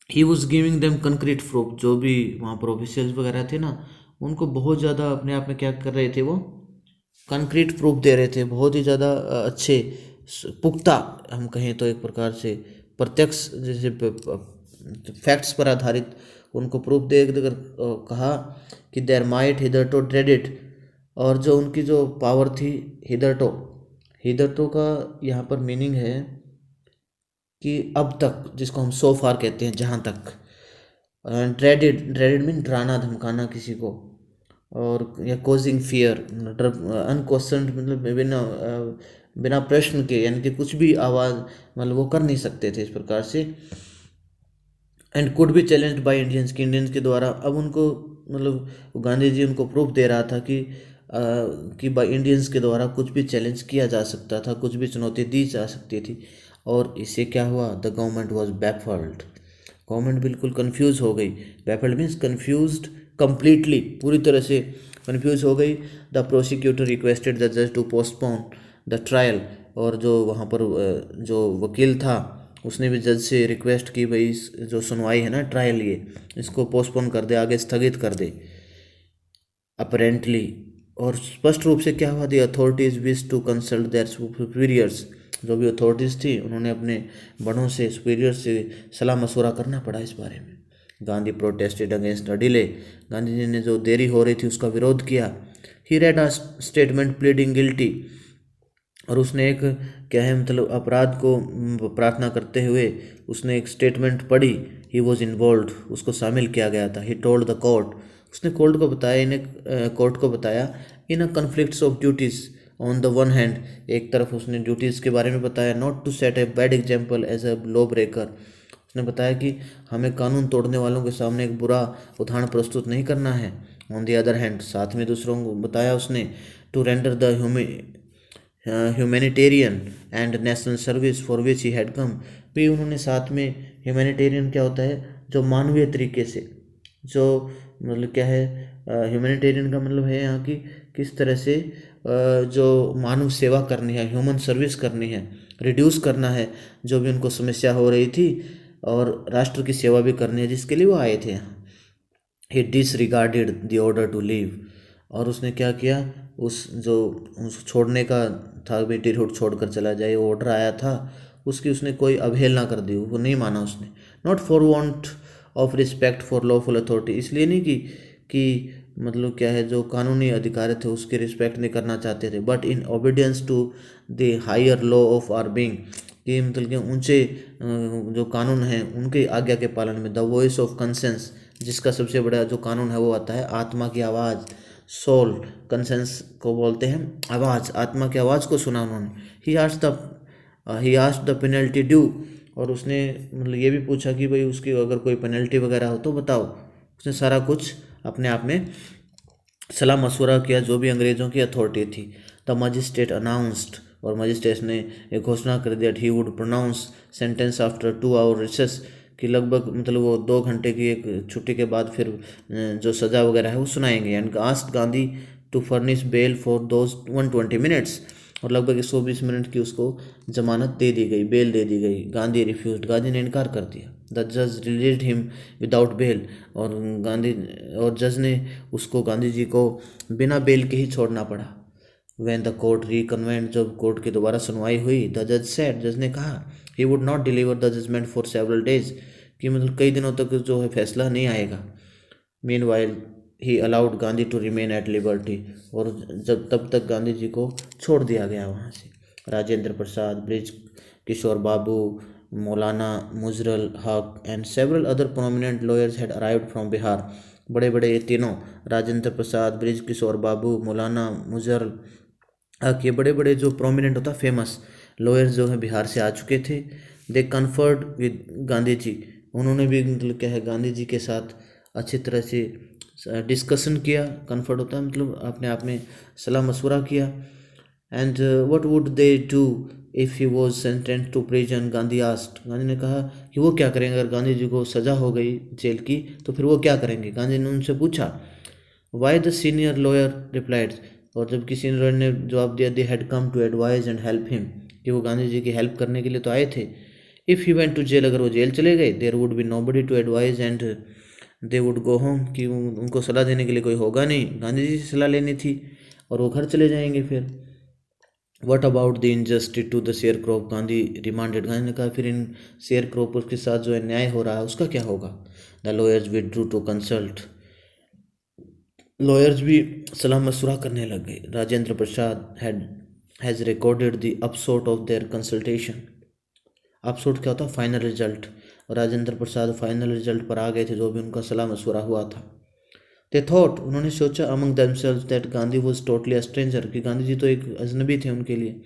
he was giving them concrete proof, जो भी वहाँ पर ऑफिशियल्स वगैरह थे ना, उनको बहुत ज़्यादा अपने आप में क्या कर रहे थे, वो कंक्रीट प्रूफ दे रहे थे, बहुत ही ज़्यादा अच्छे पुख्ता हम कहें तो एक प्रकार से प्रत्यक्ष जैसे फैक्ट्स पर आधारित उनको प्रूफ दे कर कहा कि देयर माइट हिदरटो ड्रेडेड, और जो उनकी जो पावर थी हिदरटो, हिदरटो का यहाँ पर मीनिंग है कि अब तक, जिसको हम सो फार कहते हैं, जहाँ तक। ड्रेडेड, ड्रेडेड मीन डराना धमकाना किसी को, और या कॉजिंग फियर, अनक्वेश्चन्ड मतलब बिना प्रश्न के, यानी कि कुछ भी आवाज़ मतलब वो कर नहीं सकते थे इस प्रकार से। And could be challenged by Indians, की इंडियंस के द्वारा, अब उनको मतलब गांधी जी उनको प्रूफ दे रहा था कि बाय इंडियंस के द्वारा कुछ भी चैलेंज किया जा सकता था, कुछ भी चुनौती दी जा सकती थी। और इससे क्या हुआ, the government was baffled, government बिल्कुल कन्फ्यूज़ हो गई। बैफल्ड मीन्स कन्फ्यूज्ड कंप्लीटली, पूरी तरह से कन्फ्यूज हो गई। द प्रोसिक्यूटर रिक्वेस्टेड द जज टू पोस्टपोन द ट्रायल, और जो वहाँ पर जो वकील था उसने भी जज से रिक्वेस्ट की भाई जो सुनवाई है ना ट्रायल ये इसको पोस्टपोन कर दे, आगे स्थगित कर दे अपेरेंटली। और स्पष्ट रूप से क्या हुआ, the authorities wish to consult their superiors, जो भी अथॉरिटीज़ थी उन्होंने अपने बड़ों से सुपीरियर से सलाह मशवरा करना पड़ा इस बारे में। Gandhi protested against a delay, Gandhi ji ने जो देरी हो रही थी उसका विरोध किया। He read a statement pleading guilty, और उसने एक क्या है मतलब अपराध को प्रार्थना करते हुए उसने एक स्टेटमेंट पढ़ी। ही वॉज इन्वॉल्व, उसको शामिल किया गया था। ही टोल्ड द कोर्ट, उसने कोर्ट को बताया, कोर्ट को बताया in a conflicts of duties. On the one hand, एक तरफ उसने ड्यूटीज़ के बारे में बताया, not to set a bad example as a law breaker, उसने बताया कि हमें कानून तोड़ने वालों के सामने एक बुरा उदाहरण प्रस्तुत नहीं करना है। ऑन द अदर हैंड, साथ में दूसरों को बताया उसने, to render the humanitarian and national service for which he had come, भी उन्होंने साथ में ह्यूमैनिटेरियन क्या होता है, जो मानवीय तरीके से, जो मतलब क्या है ह्यूमैनिटेरियन का मतलब है यहाँ की किस तरह से जो मानव सेवा करनी है, ह्यूमन सर्विस करनी है, रिड्यूस करना है जो भी उनको समस्या हो रही थी, और राष्ट्र की सेवा भी करनी है जिसके लिए वो आए थे यहाँ। He disregarded the order to leave, और उसने क्या किया, उस छोड़ने का था, बेटी रोड छोड़कर चला जाए, वो ऑर्डर आया था उसकी उसने कोई अवहेलना कर दी, वो नहीं माना उसने। Not for want of respect for lawful authority, इसलिए नहीं कि मतलब क्या है जो कानूनी अधिकारी थे उसकी रिस्पेक्ट नहीं करना चाहते थे, but in obedience to the higher law of our being, कि मतलब कि ऊंचे जो कानून हैं उनके आज्ञा के पालन में। द वॉइस ऑफ कंसेंस, जिसका सबसे बड़ा जो कानून है वो आता है आत्मा की आवाज़, सोल, कंसेंस को बोलते हैं आवाज़, आत्मा की आवाज़ को सुना उन्होंने। He asked the penalty due, और उसने मतलब ये भी पूछा कि भाई उसकी अगर कोई पेनल्टी वगैरह हो तो बताओ। उसने सारा कुछ अपने आप में सलाह मशवरा किया जो भी अंग्रेज़ों की अथॉरिटी थी। द मजिस्ट्रेट अनाउंस्ड, और मजिस्ट्रेट ने एक घोषणा कर दिया, he would pronounce sentence after 2 hour recess, कि लगभग मतलब वो 2 घंटे की एक छुट्टी के बाद फिर जो सज़ा वगैरह है वो सुनाएंगे। And asked Gandhi to furnish bail for those 120 minutes, और लगभग 120 मिनट की उसको जमानत दे दी गई, बेल दे दी गई। गांधी रिफ्यूज्ड, गांधी ने इनकार कर दिया। द जज रिलीज्ड हिम विदाउट बेल, और जज ने उसको, गांधी जी को बिना बेल के ही छोड़ना पड़ा। व्हेन द कोर्ट रिकन्वेंट, जब कोर्ट की दोबारा सुनवाई हुई, द जज सेड, जज ने कहा, he would not deliver the judgment for several days, कि मतलब कई दिनों तक जो है फैसला नहीं आएगा। Meanwhile he allowed Gandhi to remain at liberty, और जब तब तक गांधी जी को छोड़ दिया गया वहाँ से। राजेंद्र प्रसाद, ब्रिज किशोर बाबू, मौलाना मुजरल हक and several other prominent lawyers had arrived from Bihar, बड़े बड़े ये तीनों, राजेंद्र प्रसाद, ब्रिज किशोर बाबू, मौलाना मुजरल हक, ये बड़े बड़े जो प्रोमिनेंट होता फेमस लॉयर्स जो हैं बिहार से आ चुके थे। दे कन्फर्ड विद गांधी जी, उन्होंने भी मतलब क्या है गांधी जी के साथ अच्छी तरह से डिस्कशन किया। कन्फर्ड होता है मतलब अपने आप में सलाह मशवरा किया। And what would they do if he was sentenced to prison, Gandhi asked, Gandhi ने कहा कि वो क्या करेंगे अगर गांधी जी को सज़ा हो गई जेल की तो फिर वो क्या करेंगे। गांधी ने उनसे पूछा। Why the senior lawyer replied, और जबकि सीनियर लॉयर ने जवाब दिया, they had come to advise and help him, कि वो गांधी जी की हेल्प करने के लिए तो आए थे। If he went to jail, अगर वो जेल चले गए, there would be nobody to advise and they would go home, कि उनको सलाह देने के लिए कोई होगा नहीं, गांधी जी से सलाह लेनी थी और वो घर चले जाएंगे फिर। What about the injustice to the sharecrop, Gandhi demanded, Gandhi ने कहा फिर इन शेयर क्रॉपर्स के साथ जो है न्याय हो रहा है उसका क्या होगा। The lawyers withdrew to consult, lawyers भी सलाह मशवरा करने लग गए। Rajendra Prasad has recorded the upshot of their consultation, upshot क्या होता है, फाइनल रिजल्ट, और राजेंद्र प्रसाद फाइनल रिजल्ट पर आ गए थे जो भी उनका सलाह मशवरा हुआ था। दे थॉट, उन्होंने सोचा, among themselves that Gandhi was totally a stranger, कि गांधी जी तो एक अजनबी थे उनके लिए।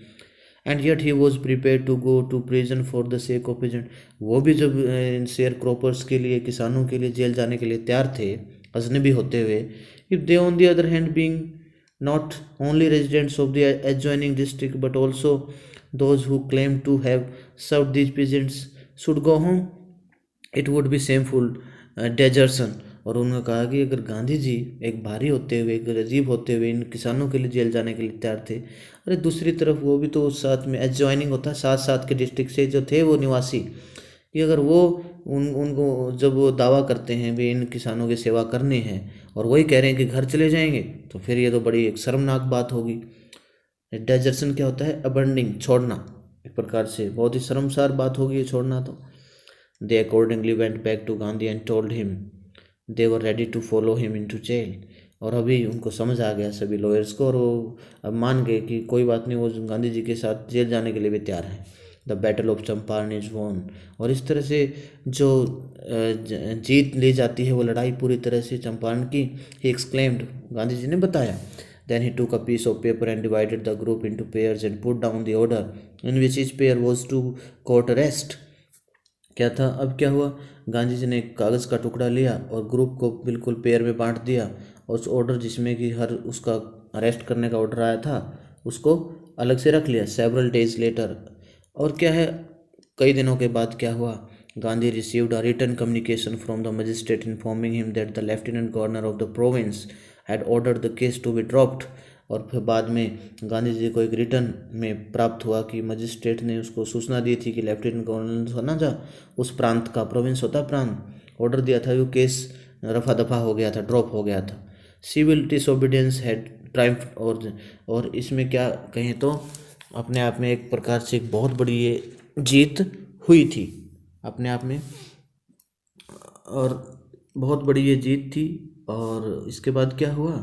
And yet he was prepare to go to prison for the sake of peasants, वो भी जब शेयर क्रॉपर्स के लिए, किसानों के लिए जेल जाने के लिए तैयार थे अजनबी होते हुए। If they on the other hand being not only residents of the adjoining district but also those who claim to have served these peasants should go home, it would be shameful desertion, और उन्होंने कहा कि अगर गांधी जी एक भारी होते हुए, एक अजीब होते हुए इन किसानों के लिए जेल जाने के लिए तैयार थे, अरे दूसरी तरफ वो भी तो साथ में एडजॉइनिंग होता है, साथ साथ के डिस्ट्रिक्ट से जो थे वो निवासी, कि अगर वो उनको जब वो दावा करते हैं भी इन किसानों की सेवा करनी है और वही कह रहे हैं कि घर चले जाएंगे, तो फिर ये तो बड़ी एक शर्मनाक बात होगी। डेजर्शन क्या होता है? अबंडिंग, छोड़ना, एक प्रकार से बहुत ही शर्मसार बात होगी ये छोड़ना। तो they accordingly went back to Gandhi and told him they were ready to follow him into jail. और अभी उनको समझ आ गया सभी लॉयर्स को, और वो अब मान गए कि कोई बात नहीं, वो गांधी जी के साथ जेल जाने के लिए भी तैयार हैं। The battle of Champaran is won. और इस तरह से जो जीत ली जाती है वो लड़ाई पूरी तरह से चंपारण की। ही एक्सक्लेम्ड, गांधी जी ने बताया। Then he took a piece of paper and divided the group into pairs and put down the order in which each pair was to court arrest। क्या था? अब क्या हुआ, गांधी जी ने एक कागज़ का टुकड़ा लिया और ग्रुप को बिल्कुल पेयर में बांट दिया, और उस ऑर्डर जिसमें कि हर उसका अरेस्ट करने का ऑर्डर आया था उसको अलग से रख लिया। सेवरल डेज लेटर, और क्या है, कई दिनों के बाद क्या हुआ, Gandhi received a written communication from the magistrate informing him that the lieutenant governor of the province had ordered the case to be dropped. और फिर बाद में गांधी जी को एक रिटर्न में प्राप्त हुआ कि मजिस्ट्रेट ने उसको सूचना दी थी कि लेफ्टिनेंट गवर्नर होना जा उस प्रांत का, प्रोविंस होता प्रांत, ऑर्डर दिया था, वो केस रफा दफा हो गया था, ड्रॉप हो गया था। Civil disobedience had triumph. और इसमें क्या कहें तो अपने आप में एक प्रकार से एक बहुत बड़ी ये जीत हुई थी अपने आप में, और बहुत बड़ी ये जीत थी। और इसके बाद क्या हुआ,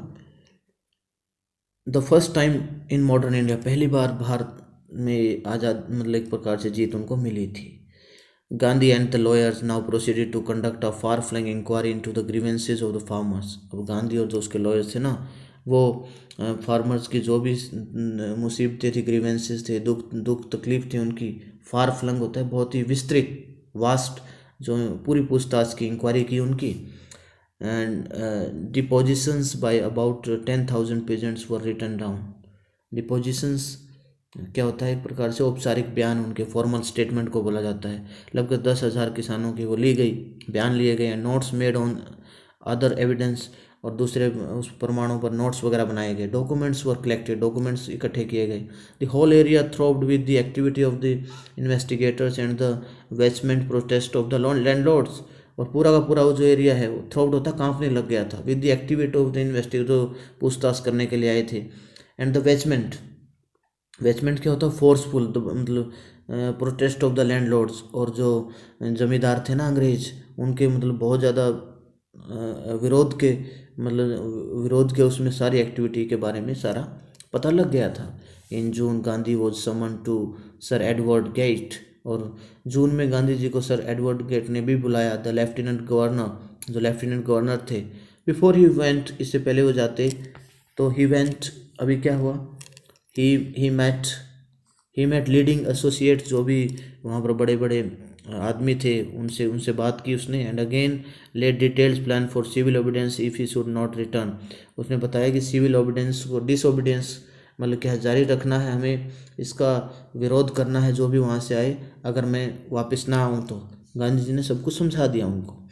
the first time in modern India, पहली बार भारत में आज़ाद मतलब एक प्रकार से जीत उनको मिली थी। Gandhi and the lawyers now proceeded to conduct a far flung inquiry into the grievances of the farmers. अब गांधी और जो उसके लॉयर्स थे ना, वो फार्मर्स की जो भी मुसीबतें थी, ग्रीवेंसेस थे, दुख तकलीफ थी उनकी, फार फ्लंग होता है बहुत ही विस्तृत, वास्ट, जो पूरी पूछताछ की, इंक्वायरी की उनकी। And depositions by about 10,000 peasants were written down. Depositions क्या होता है? एक प्रकार से औपचारिक बयान, उनके फॉर्मल स्टेटमेंट को बोला जाता है। लगभग 10,000 किसानों की वो ली गई, बयान लिए गए। Notes made on other evidence, और दूसरे उस प्रमाणों पर नोट्स वगैरह बनाए गए। डॉक्यूमेंट्स वर कलेक्टेड, डॉक्यूमेंट्स इकट्ठे किए गए। The whole area throbbed with the activity of the investigators and the vehement protest of the landlords. और पूरा का पूरा वो जो एरिया है वो थ्रोब्ड होता, कांपने लग गया था। With the activity of the investigator, जो पूछताछ करने के लिए आए थे। एंड द वेचमेंट, वेचमेंट क्या होता है? फोर्सफुल, मतलब प्रोटेस्ट ऑफ द लैंडलॉर्ड्स, और जो जमींदार थे ना अंग्रेज, उनके मतलब बहुत ज़्यादा विरोध के उसमें सारी एक्टिविटी के बारे में सारा पता लग गया था। In June Gandhi was summoned to sir Edward Gait, और जून में गांधी जी को सर एडवर्ड गेट ने भी बुलाया। द लेफ्टिनेंट गवर्नर, जो लेफ्टिनेंट गवर्नर थे, बिफोर ही वेंट, इससे पहले वो जाते, तो ही वेंट, अभी क्या हुआ, ही मेट लीडिंग एसोसिएट्स, जो भी वहाँ पर बड़े बड़े आदमी थे, उनसे बात की उसने। And again left details plan for civil obedience if he should not return. उसने बताया कि सिविल ओबीडियंस को, डिसओबीडियंस मतलब क्या जारी रखना है, हमें इसका विरोध करना है जो भी वहाँ से आए, अगर मैं वापस ना आऊँ तो। गांधी जी ने सब कुछ समझा दिया उनको।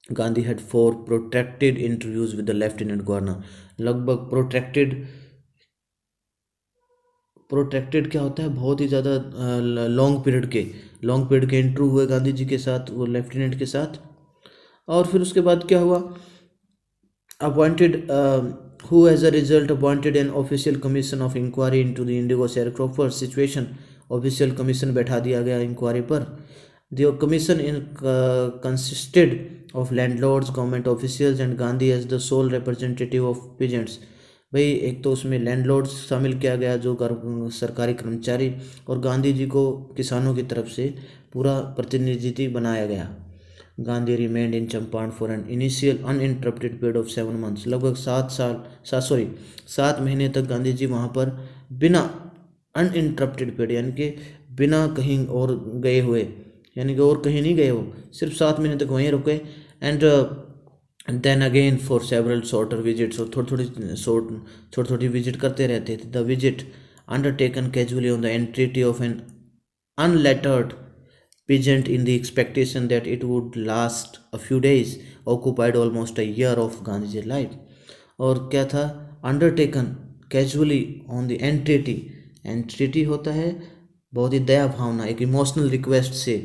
Gandhi had 4 protracted interviews with the lieutenant governor. लगभग प्रोट्रैक्टेड क्या होता है? बहुत ही ज़्यादा लॉन्ग पीरियड के इंटरव्यू हुए गांधी जी के साथ, वो लेफ्टिनेंट के साथ। और फिर उसके बाद क्या हुआ, appointed who as a result appointed an official commission of inquiry into the indigo sharecropper situation। Official commission बैठा दिया गया इंक्वायरी पर। The commission consisted of landlords, government officials and Gandhi as the sole representative of peasants। भाई एक तो उसमें landlords शामिल किया गया, जो सरकारी कर्मचारी, और गांधी जी को किसानों की तरफ से पूरा प्रतिनिधित्व बनाया गया। Gandhi remained in Champaran for an initial uninterrupted period of 7 months। लगभग 7 महीने तक गांधी जी वहाँ पर बिना अनइंटरप्टेड पीरियड, यानी कि बिना कहीं और गए हुए, यानी कि और कहीं नहीं गए, वो सिर्फ 7 महीने तक वहीं रुके। And then again for several shorter visits, और छोटी छोटी विजिट करते रहते थे। The visit undertaken casually on the entry of an unlettered peasant in the expectation that it would last a few days occupied almost a year of Gandhi's life. और क्या था, undertaken casually on the एंट्रिटी। एंट्रिटी होता है बहुत ही दया भावना, एक emotional request से।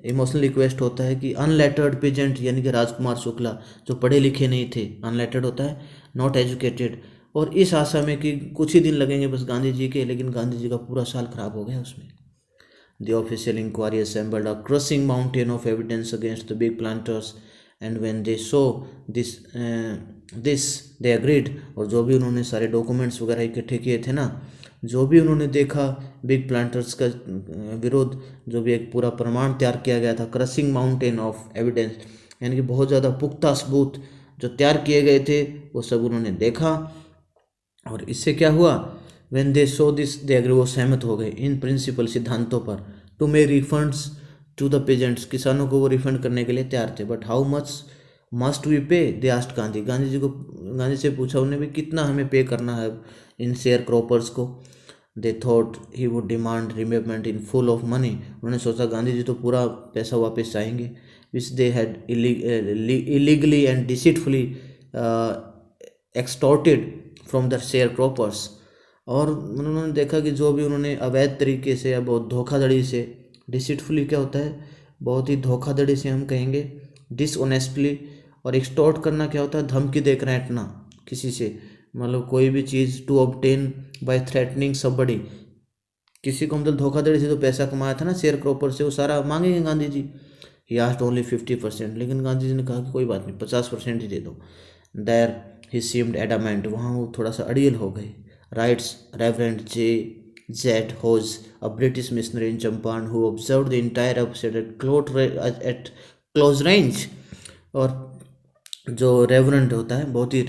Emotional request होता है कि अनलेटर्ड पेजेंट यानी कि राजकुमार शुक्ला जो पढ़े लिखे नहीं थे, अनलेटर्ड होता है नॉट एजुकेटेड, और इस आशा में कि कुछ ही दिन लगेंगे बस गांधी जी के, लेकिन गांधी जी का पूरा साल खराब हो गया उसमें। The official inquiry assembled a crushing mountain of evidence against the big planters, and when they saw this they agreed। और जो भी उन्होंने सारे डॉक्यूमेंट्स वगैरह इकट्ठे किए थे ना, जो भी उन्होंने देखा बिग प्लांटर्स का विरोध, जो भी एक पूरा प्रमाण तैयार किया गया था, क्रशिंग माउंटेन ऑफ एविडेंस यानी कि बहुत ज़्यादा पुख्ता सबूत जो तैयार किए गए थे वो सब उन्होंने देखा। और इससे क्या हुआ, when they saw this they agree, वो सहमत हो गए इन प्रिंसिपल सिद्धांतों पर, to make refunds to the peasants, किसानों को वो रिफंड करने के लिए तैयार थे। But how much must we pay, they asked Gandhi, Gandhi से पूछा उन्हें भी कितना हमें पे करना है इन शेयर क्रॉपर्स को। They thought he would demand repayment in full of money, उन्होंने सोचा गांधी जी तो पूरा पैसा वापस चाहेंगे, which they had illegally and deceitfully extorted from the share croppers. और उन्होंने देखा कि जो भी उन्होंने अवैध तरीके से या बहुत धोखाधड़ी से, डिसीटफुली क्या होता है, बहुत ही धोखाधड़ी से हम कहेंगे, डिसऑनेस्टली, और एक्सटॉर्ट करना क्या होता है, धमकी देकर ऐंठना किसी से, मतलब कोई भी चीज़, to obtain by threatening somebody, किसी को मतलब धोखाधड़ी से जो पैसा कमाया था ना शेयर क्रॉपर से, वो सारा मांगेंगे Gandhi ji. He asked only 50%, लेकिन गांधी जी ने कहा कि कोई बात नहीं 50% ही दे दो। देयर ही सीम्ड एडामेंट, वहाँ वो थोड़ा सा अड़ियल हो गए। Writes Reverend J.Z. Hose, a British missionary in Champaran who observed the entire episode at close range। और जो रेवरेंड होता है, बहुत ही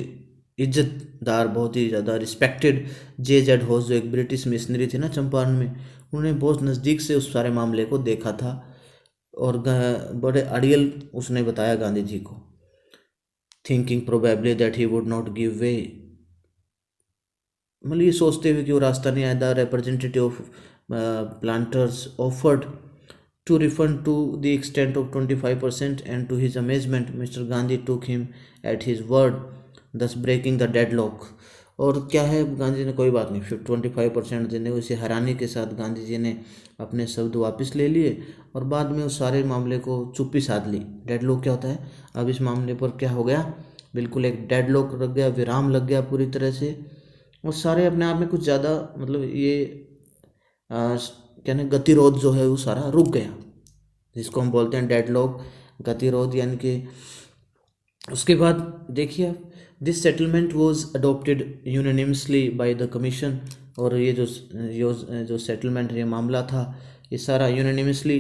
इज्जतदार, बहुत ही ज़्यादा रिस्पेक्टेड J.Z. होज, जो एक ब्रिटिश मिशनरी थे ना चंपारण में, उन्होंने बहुत नज़दीक से उस सारे मामले को देखा था और बड़े अड़ियल उसने बताया गांधी जी को। Thinking probably that he would not give way, मतलब ये सोचते हुए कि वो रास्ता नहीं आया, the representative of planters offered to refund to the extent of 25%, and to his amazement Mr Gandhi took him at his word, thus breaking the deadlock. और क्या है, गांधी जी ने कोई बात नहीं 25% देने, उसे हैरानी के साथ गांधी जी ने अपने शब्द वापस ले लिए और बाद में उस सारे मामले को चुप्पी साध ली। डेडलॉक क्या होता है, अब इस मामले पर क्या हो गया, बिल्कुल एक डेडलॉक लग गया, विराम लग गया पूरी तरह से। और सारे अपने आप में कुछ ज़्यादा मतलब ये कहने गतिरोध जो है वो सारा रुक गया, जिसको हम बोलते हैं डेडलॉक, गतिरोध। यानी कि उसके बाद देखिए, this settlement was adopted unanimously by the commission, और ये जो सेटलमेंट, ये मामला था, ये सारा यूनानिमसली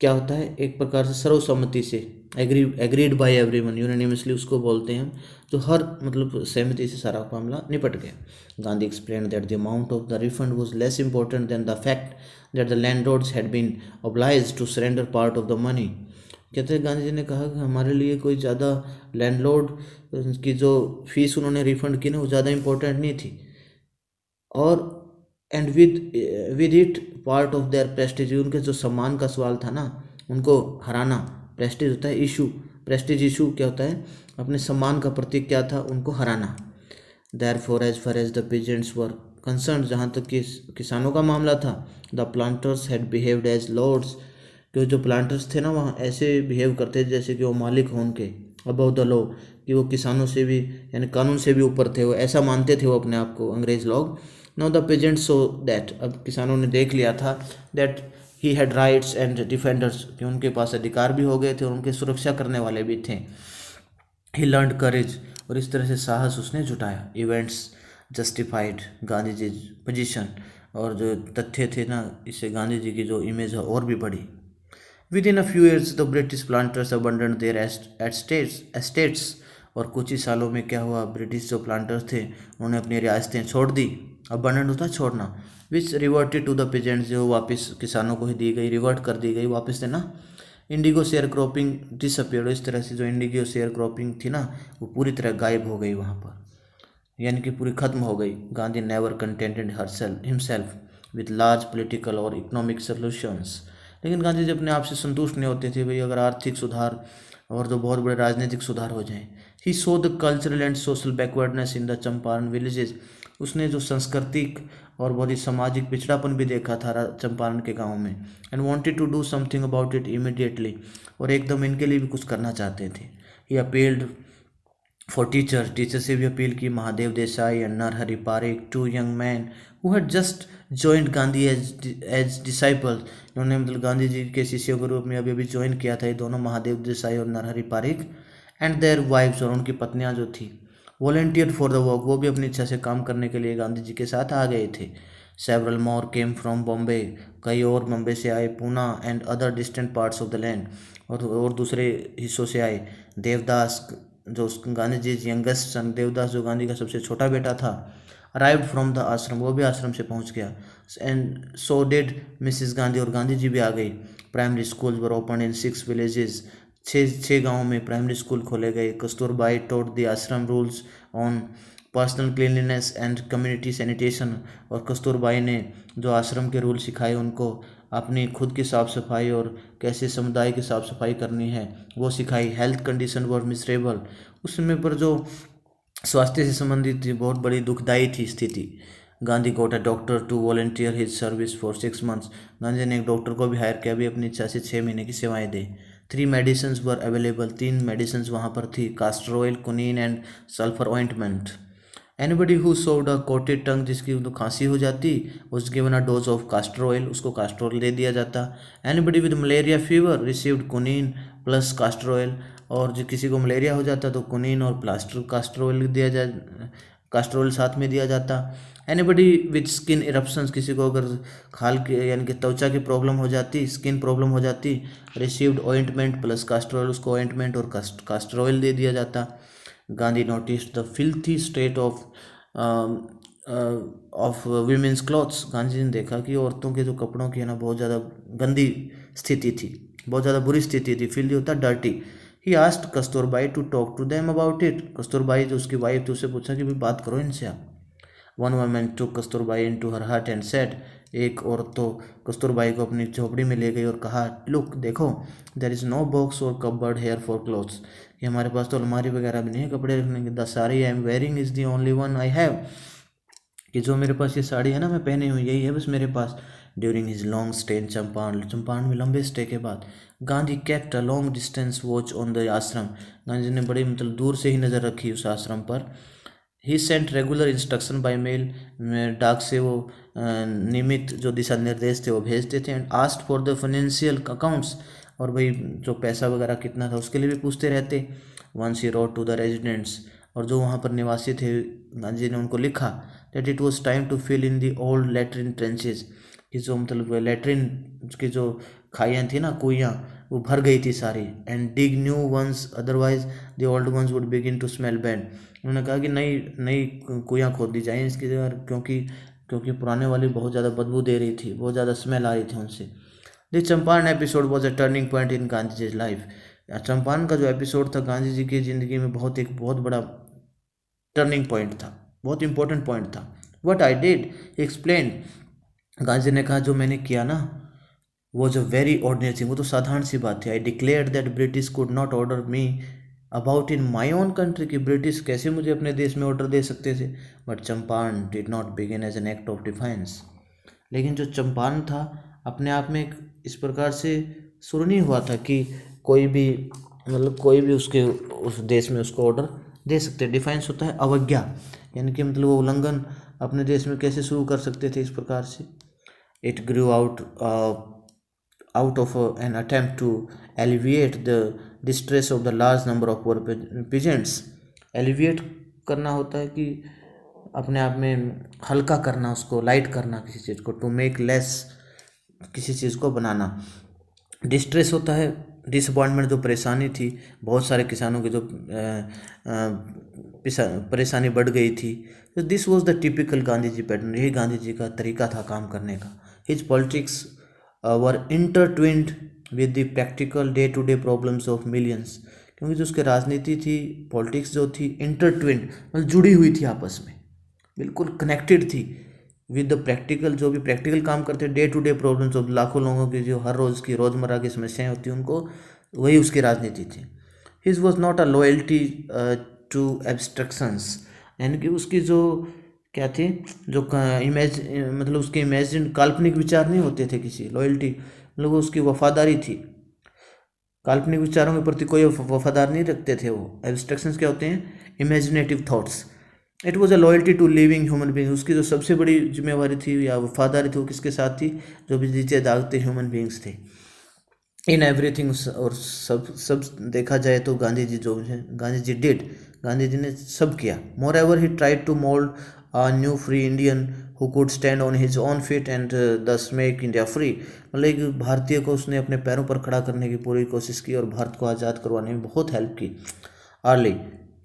क्या होता है, एक प्रकार से सर्वसम्मति से, एग्रीड बाय एवरीवन, यूनानिमसली उसको बोलते हैं जो हर मतलब सहमति से सारा मामला निपट गया। Gandhi explain that the amount of the refund was less important than the fact that the landlords had been obliged to surrender part of the money. कहते हैं गांधी जी ने कहा कि हमारे लिए कोई ज़्यादा लैंडलॉर्ड की जो फीस उन्होंने रिफंड की ना, वो ज़्यादा इंपॉर्टेंट नहीं थी, और and with it part of their Prestige, उनके जो सम्मान का सवाल था ना, उनको हराना। प्रेस्टीज होता है इशू, प्रेस्टीज इशू क्या होता है, अपने सम्मान का प्रतीक क्या था, उनको हराना। Therefore as far as the peasants were concerned, जहाँ तक कि किसानों का मामला था, the planters had behaved as lords, क्योंकि जो प्लांटर्स थे ना वहाँ ऐसे बिहेव करते थे जैसे कि वो मालिक हों उनके, अबव द लॉ, कि वो किसानों से भी यानी कानून से भी ऊपर थे, वो ऐसा मानते थे वो अपने आप को, अंग्रेज लोग। Now the pageants so that, अब किसानों ने देख लिया था that he had rights and defenders, कि उनके पास अधिकार भी हो गए थे और उनके सुरक्षा करने वाले भी थे। ही लर्नड करेज, और इस तरह से साहस उसने जुटाया। Events justified Gandhi ji position, और जो तथ्य थे ना, इससे गांधी जी की जो इमेज है और भी बढ़ी। Within a few years, the British planters abandoned their estates, और कुछ ही सालों में क्या हुआ, ब्रिटिश जो प्लांटर्स थे उन्होंने अपनी रियासतें छोड़ दी। अबंडन होता है छोड़ना, विच रिवर्टेड टू द पेजेंट्स, जो वापस किसानों को ही दी गई, रिवर्ट कर दी गई, वापस देना। इंडिगो शेयर क्रॉपिंग डिसअपियर्ड, इस तरह से जो इंडिगो शेयर क्रॉपिंग थी ना, वो पूरी तरह गायब हो गई वहाँ पर, यानी कि पूरी खत्म हो गई। Gandhi never contented himself with large political और इकोनॉमिक सोल्यूशंस, लेकिन गांधी जी अपने आप से संतुष्ट नहीं होते थे भाई अगर आर्थिक सुधार और जो बहुत बड़े राजनीतिक सुधार हो जाएं। He saw the cultural and social backwardness in the Champaran villages. उसने जो सांस्कृतिक और बहुत ही सामाजिक पिछड़ापन भी देखा था चंपारण के गाँव में। And wanted to do something about it immediately. और एकदम इनके लिए भी कुछ करना चाहते थे। ही अपील्ड फॉर टीचर से भी अपील की। Mahadev Desai and Narhari Parikh, two young men who had just joined Gandhi as disciple. इन्होंने मतलब गांधी जी के शिष्यों के रूप में अभी अभी ज्वाइन किया था ये दोनों, महादेव देसाई और Narhari Parikh. And their wives, और उनकी पत्नियां जो थी, वॉलेंटियर फॉर द वर्क, वो भी अपनी इच्छा से काम करने के लिए गांधी जी के साथ आ गए थे। Several more came from Bombay, कई और बॉम्बे से आए, Poona and other distant parts of the land, और दूसरे हिस्सों से आए। देवदास, जो गांधी जी यंगेस्ट सन, देवदास जो गांधी का सबसे छोटा बेटा था, अराइव्ड फ्रॉम द आश्रम, वो भी आश्रम से पहुंच गया। And so did Mrs Gandhi, और गांधी जी भी आ गई। Primary schools were open in 6 villages, छः गाँव में प्राइमरी स्कूल खोले गए। कस्तूरबाई टोट द आश्रम rules on personal cleanliness and community sanitation, और कस्तूरबाई ने जो आश्रम के रूल सिखाए उनको, अपनी खुद की साफ़ सफाई और कैसे समुदाय की साफ़ सफाई करनी है वो सिखाई। हेल्थ कंडीशन वर मिसरेबल, उस समय पर जो स्वास्थ्य से संबंधित थी बहुत बड़ी दुखदायी थी स्थिति। Gandhi got a doctor to volunteer his service for 6 months, Gandhi ने एक डॉक्टर को भी हायर किया, भी अपनी इच्छा से 6 महीने की सेवाएं दे। 3 मेडिसिन वर अवेलेबल, 3 मेडिसिन वहाँ पर थी, castor oil, quinine and sulphur ointment. Anybody who showed a coated टंग, जिसकी तो खांसी हो जाती, was given a dose of castor oil, उसको कास्टर ऑयल दे दिया जाता। Anybody with malaria fever received quinine plus castor oil, और जो किसी को मलेरिया हो जाता तो कुनीन और कास्टर ऑयल दिया जा कास्टर ऑयल साथ में दिया जाता। एनीबडी विद स्किन इरप्शंस, किसी को अगर खाल के यानी कि त्वचा की प्रॉब्लम हो जाती, स्किन प्रॉब्लम हो जाती, received ointment plus castor oil, उसको ऑइंटमेंट और कास्टर ऑयल दे दिया जाता। Gandhi noticed the filthy state of women's clothes, Gandhi ji ने देखा कि औरतों के जो कपड़ों की है ना बहुत ज़्यादा गंदी स्थिति थी, बहुत ज़्यादा बुरी स्थिति थी। फिल्थी होता dirty. He asked Kasturbai to talk to them about it, Kasturbai जो उसकी वाइफ थी उससे पूछा कि भाई बात करो इनसे आप। वन वुमन टुक कस्तूरबाई इनटू हर हट एंड सेड, एक औरत तो कस्तूरबाई को अपनी झोपड़ी में ले गई और कहा, लुक देखो, देयर इज़ नो बॉक्स और कपबोर्ड हेयर फॉर क्लोथ्स, कि हमारे पास तो अलमारी वगैरह भी नहीं है कपड़े रखने की। The sari I am wearing is the only one I have, कि जो मेरे पास ये साड़ी है ना मैं पहने हुई, यही है बस मेरे पास। During his long stay in Champaran में लंबे स्टे के बाद, Gandhi kept a long distance watch on the ashram, Gandhi ने बड़ी मतलब दूर से ही नज़र रखी उस आश्रम पर। He sent regular instruction by mail, डाक से वो नियमित जो दिशा निर्देश थे वो भेजते थे। And asked for the financial accounts, और भाई जो पैसा वगैरह कितना था उसके लिए भी पूछते रहते। Once he wrote to the residents, और जो वहाँ पर निवासी थे गांधी जी ने उनको लिखा that it was time to fill in the old latrine trenches, कि जो मतलब लेट्रिन की जो खाइयाँ थी ना, कुइयाँ, वो भर गई थी सारी। And dig new ones otherwise the old ones would begin to smell bad, उन्होंने कहा कि नई नई कुइयाँ खोद दी जाएँ इसकी जगह, क्योंकि पुराने वाली बहुत ज़्यादा बदबू दे रही थी, बहुत ज़्यादा स्मेल आ रही थी उनसे। The Champaran episode was a turning point in Gandhi ji life, Champaran का जो एपिसोड था गांधी जी की ज़िंदगी में एक बहुत बड़ा टर्निंग पॉइंट था, बहुत इंपॉर्टेंट पॉइंट था। What I did explain, Gandhi ji ने कहा जो मैंने किया ना वो जो वेरी ऑर्डिनरी थिंग, वो तो साधारण सी बात थी। I declare that British could not order me about in my own country, कि ब्रिटिश कैसे मुझे अपने देश में ऑर्डर दे सकते थे। But Champaran did not begin as an act of defiance, लेकिन जो चंपारण था अपने आप में इस प्रकार से शुरू नहीं हुआ था कि कोई भी मतलब कोई भी उसके उस देश में उसको ऑर्डर दे सकते। डिफेंस होता है अवज्ञा, यानी कि मतलब वो उल्लंघन अपने देश में कैसे शुरू कर सकते थे इस प्रकार से। It grew out of an attempt to alleviate the distress of the large number of poor peasants। alleviate करना होता है कि अपने आप में हल्का करना, उसको लाइट करना किसी चीज़ को, टू मेक लेस, किसी चीज़ को बनाना। डिस्ट्रेस होता है डिसअपॉइंटमेंट, जो परेशानी थी, बहुत सारे किसानों की जो परेशानी बढ़ गई थी। तो this was the typical Gandhi ji pattern, यही गांधी जी का तरीका था काम करने का। His politics were intertwined with the practical day to day problems of millions, क्योंकि जो उसकी राजनीति थी, पॉलिटिक्स जो थी, इंटरट्विन्ड मतलब जुड़ी हुई थी आपस में, बिल्कुल कनेक्टेड थी विद द प्रैक्टिकल, जो भी प्रैक्टिकल काम करते हैं, डे टू डे प्रॉब्लम्स ऑफ लाखों लोगों की जो हर रोज़ की रोज़मर्रा की समस्याएं होती हैं उनको, वही उसकी राजनीति थी। His was not a loyalty to abstractions, यानी कि उसकी जो क्या थे, जो मतलब उसके इमेजिन काल्पनिक विचार नहीं होते थे किसी, लॉयल्टी मतलब उसकी वफादारी थी, काल्पनिक विचारों के प्रति कोई वफादार नहीं रखते थे वो। एब्स्ट्रक्शंस क्या होते हैं? Imaginative thoughts. It was a loyalty to living human beings, उसकी जो सबसे बड़ी जिम्मेवारी थी या वफादारी थी वो किसके साथ थी? जो भी जीते जागते ह्यूमन बींग्स थे। इन एवरीथिंग, और सब देखा जाए तो गांधी जी जो है, गांधी जी डिड, गांधी जी ने सब किया। Moreover he tried to mould a new free Indian who could stand on his own feet and thus make India free, मतलब एक भारतीय को उसने अपने पैरों पर खड़ा करने की पूरी कोशिश की और भारत को आज़ाद करवाने में बहुत हेल्प की। Early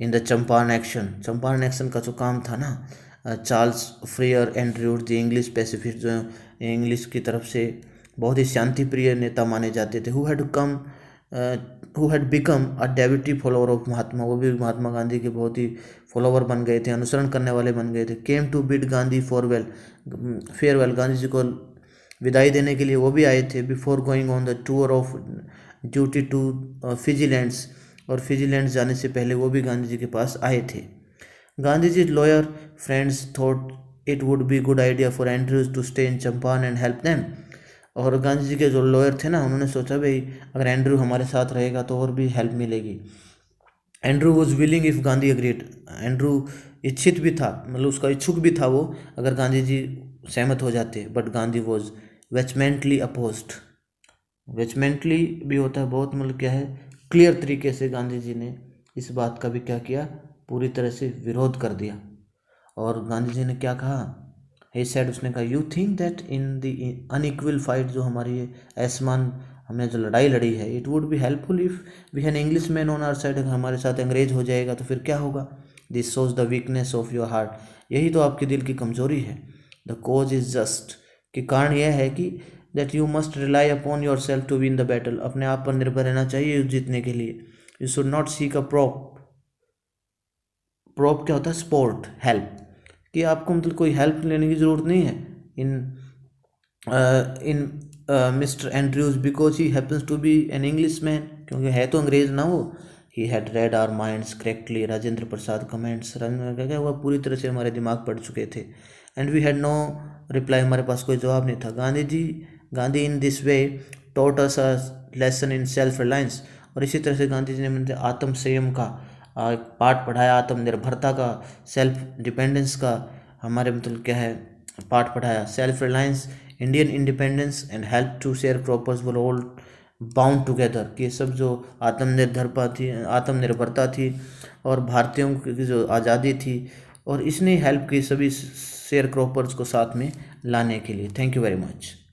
in the Champaran action, Champaran action का जो काम था ना, Charles Freer Andrews the English pacifist, जो इंग्लिश की तरफ से बहुत ही शांति प्रिय नेता माने जाते थे, who had become a devotee follower of Mahatma, वो भी महात्मा गांधी के बहुत ही फॉलोअर बन गए थे, अनुसरण करने वाले बन गए थे। Came to bid Gandhi farewell, Gandhi ji को विदाई देने के लिए वो भी आए थे। Before going on the tour of duty to Fiji Islands, और फिजिलैंड्स जाने से पहले वो भी गांधी जी के पास आए थे। Gandhi ji lawyer friends thought it would be good idea for Andrews to stay in Champaran and help them, और गांधी जी के जो लॉयर थे ना, उन्होंने सोचा भाई अगर एंड्रू हमारे साथ रहेगा तो और भी हेल्प मिलेगी। Andrew was willing if Gandhi agreed, Andrew इच्छित भी था, मतलब उसका इच्छुक भी था वो, अगर गांधी जी सहमत हो जाते, बट गांधी वॉज वेचमेंटली अपोज्ड। वेचमेंटली भी होता है बहुत, मतलब क्या है, क्लियर तरीके से गांधी जी ने इस बात का भी क्या किया, पूरी तरह से विरोध कर दिया। और गांधी जी ने क्या कहा? he said, उसने कहा, you think that in the unequal fight, जो हमारी ये असमान हमने जो लड़ाई लड़ी है, it would be helpful if we had an Englishman on our side, अगर हमारे साथ अंग्रेज हो जाएगा तो फिर क्या होगा? This shows the weakness of your heart, यही तो आपके दिल की कमजोरी है। द कॉज इज जस्ट, कि कारण यह है कि that you must rely upon yourself to win the battle, अपने आप पर निर्भर रहना चाहिए जीतने के लिए। You should not seek a prop क्या होता है? स्पोर्ट हेल्प, कि आपको मतलब कोई हेल्प लेने की ज़रूरत नहीं है इन mister Andrews, because he happens to be an English man, क्योंकि है तो अंग्रेज ना वो। He had read our minds correctly, Rajendra Prasad comments, क्या हुआ, पूरी तरह से हमारे दिमाग पढ़ चुके थे। And we had no reply, हमारे पास कोई जवाब नहीं था। Gandhi in this way taught us a lesson in self reliance, और इसी तरह से गांधी जी ने मुझे आत्म संयम का पाठ पढ़ाया, आत्मनिर्भरता का, सेल्फ डिपेंडेंस का हमारे मतलब क्या है पाठ पढ़ाया। Self reliance, Indian independence and help to sharecroppers were all bound together, कि ये सब जो आत्मनिर्भरता थी और भारतीयों की जो आज़ादी थी, और इसने हेल्प की सभी शेयर क्रॉपर्स को साथ में लाने के लिए। Thank you very much.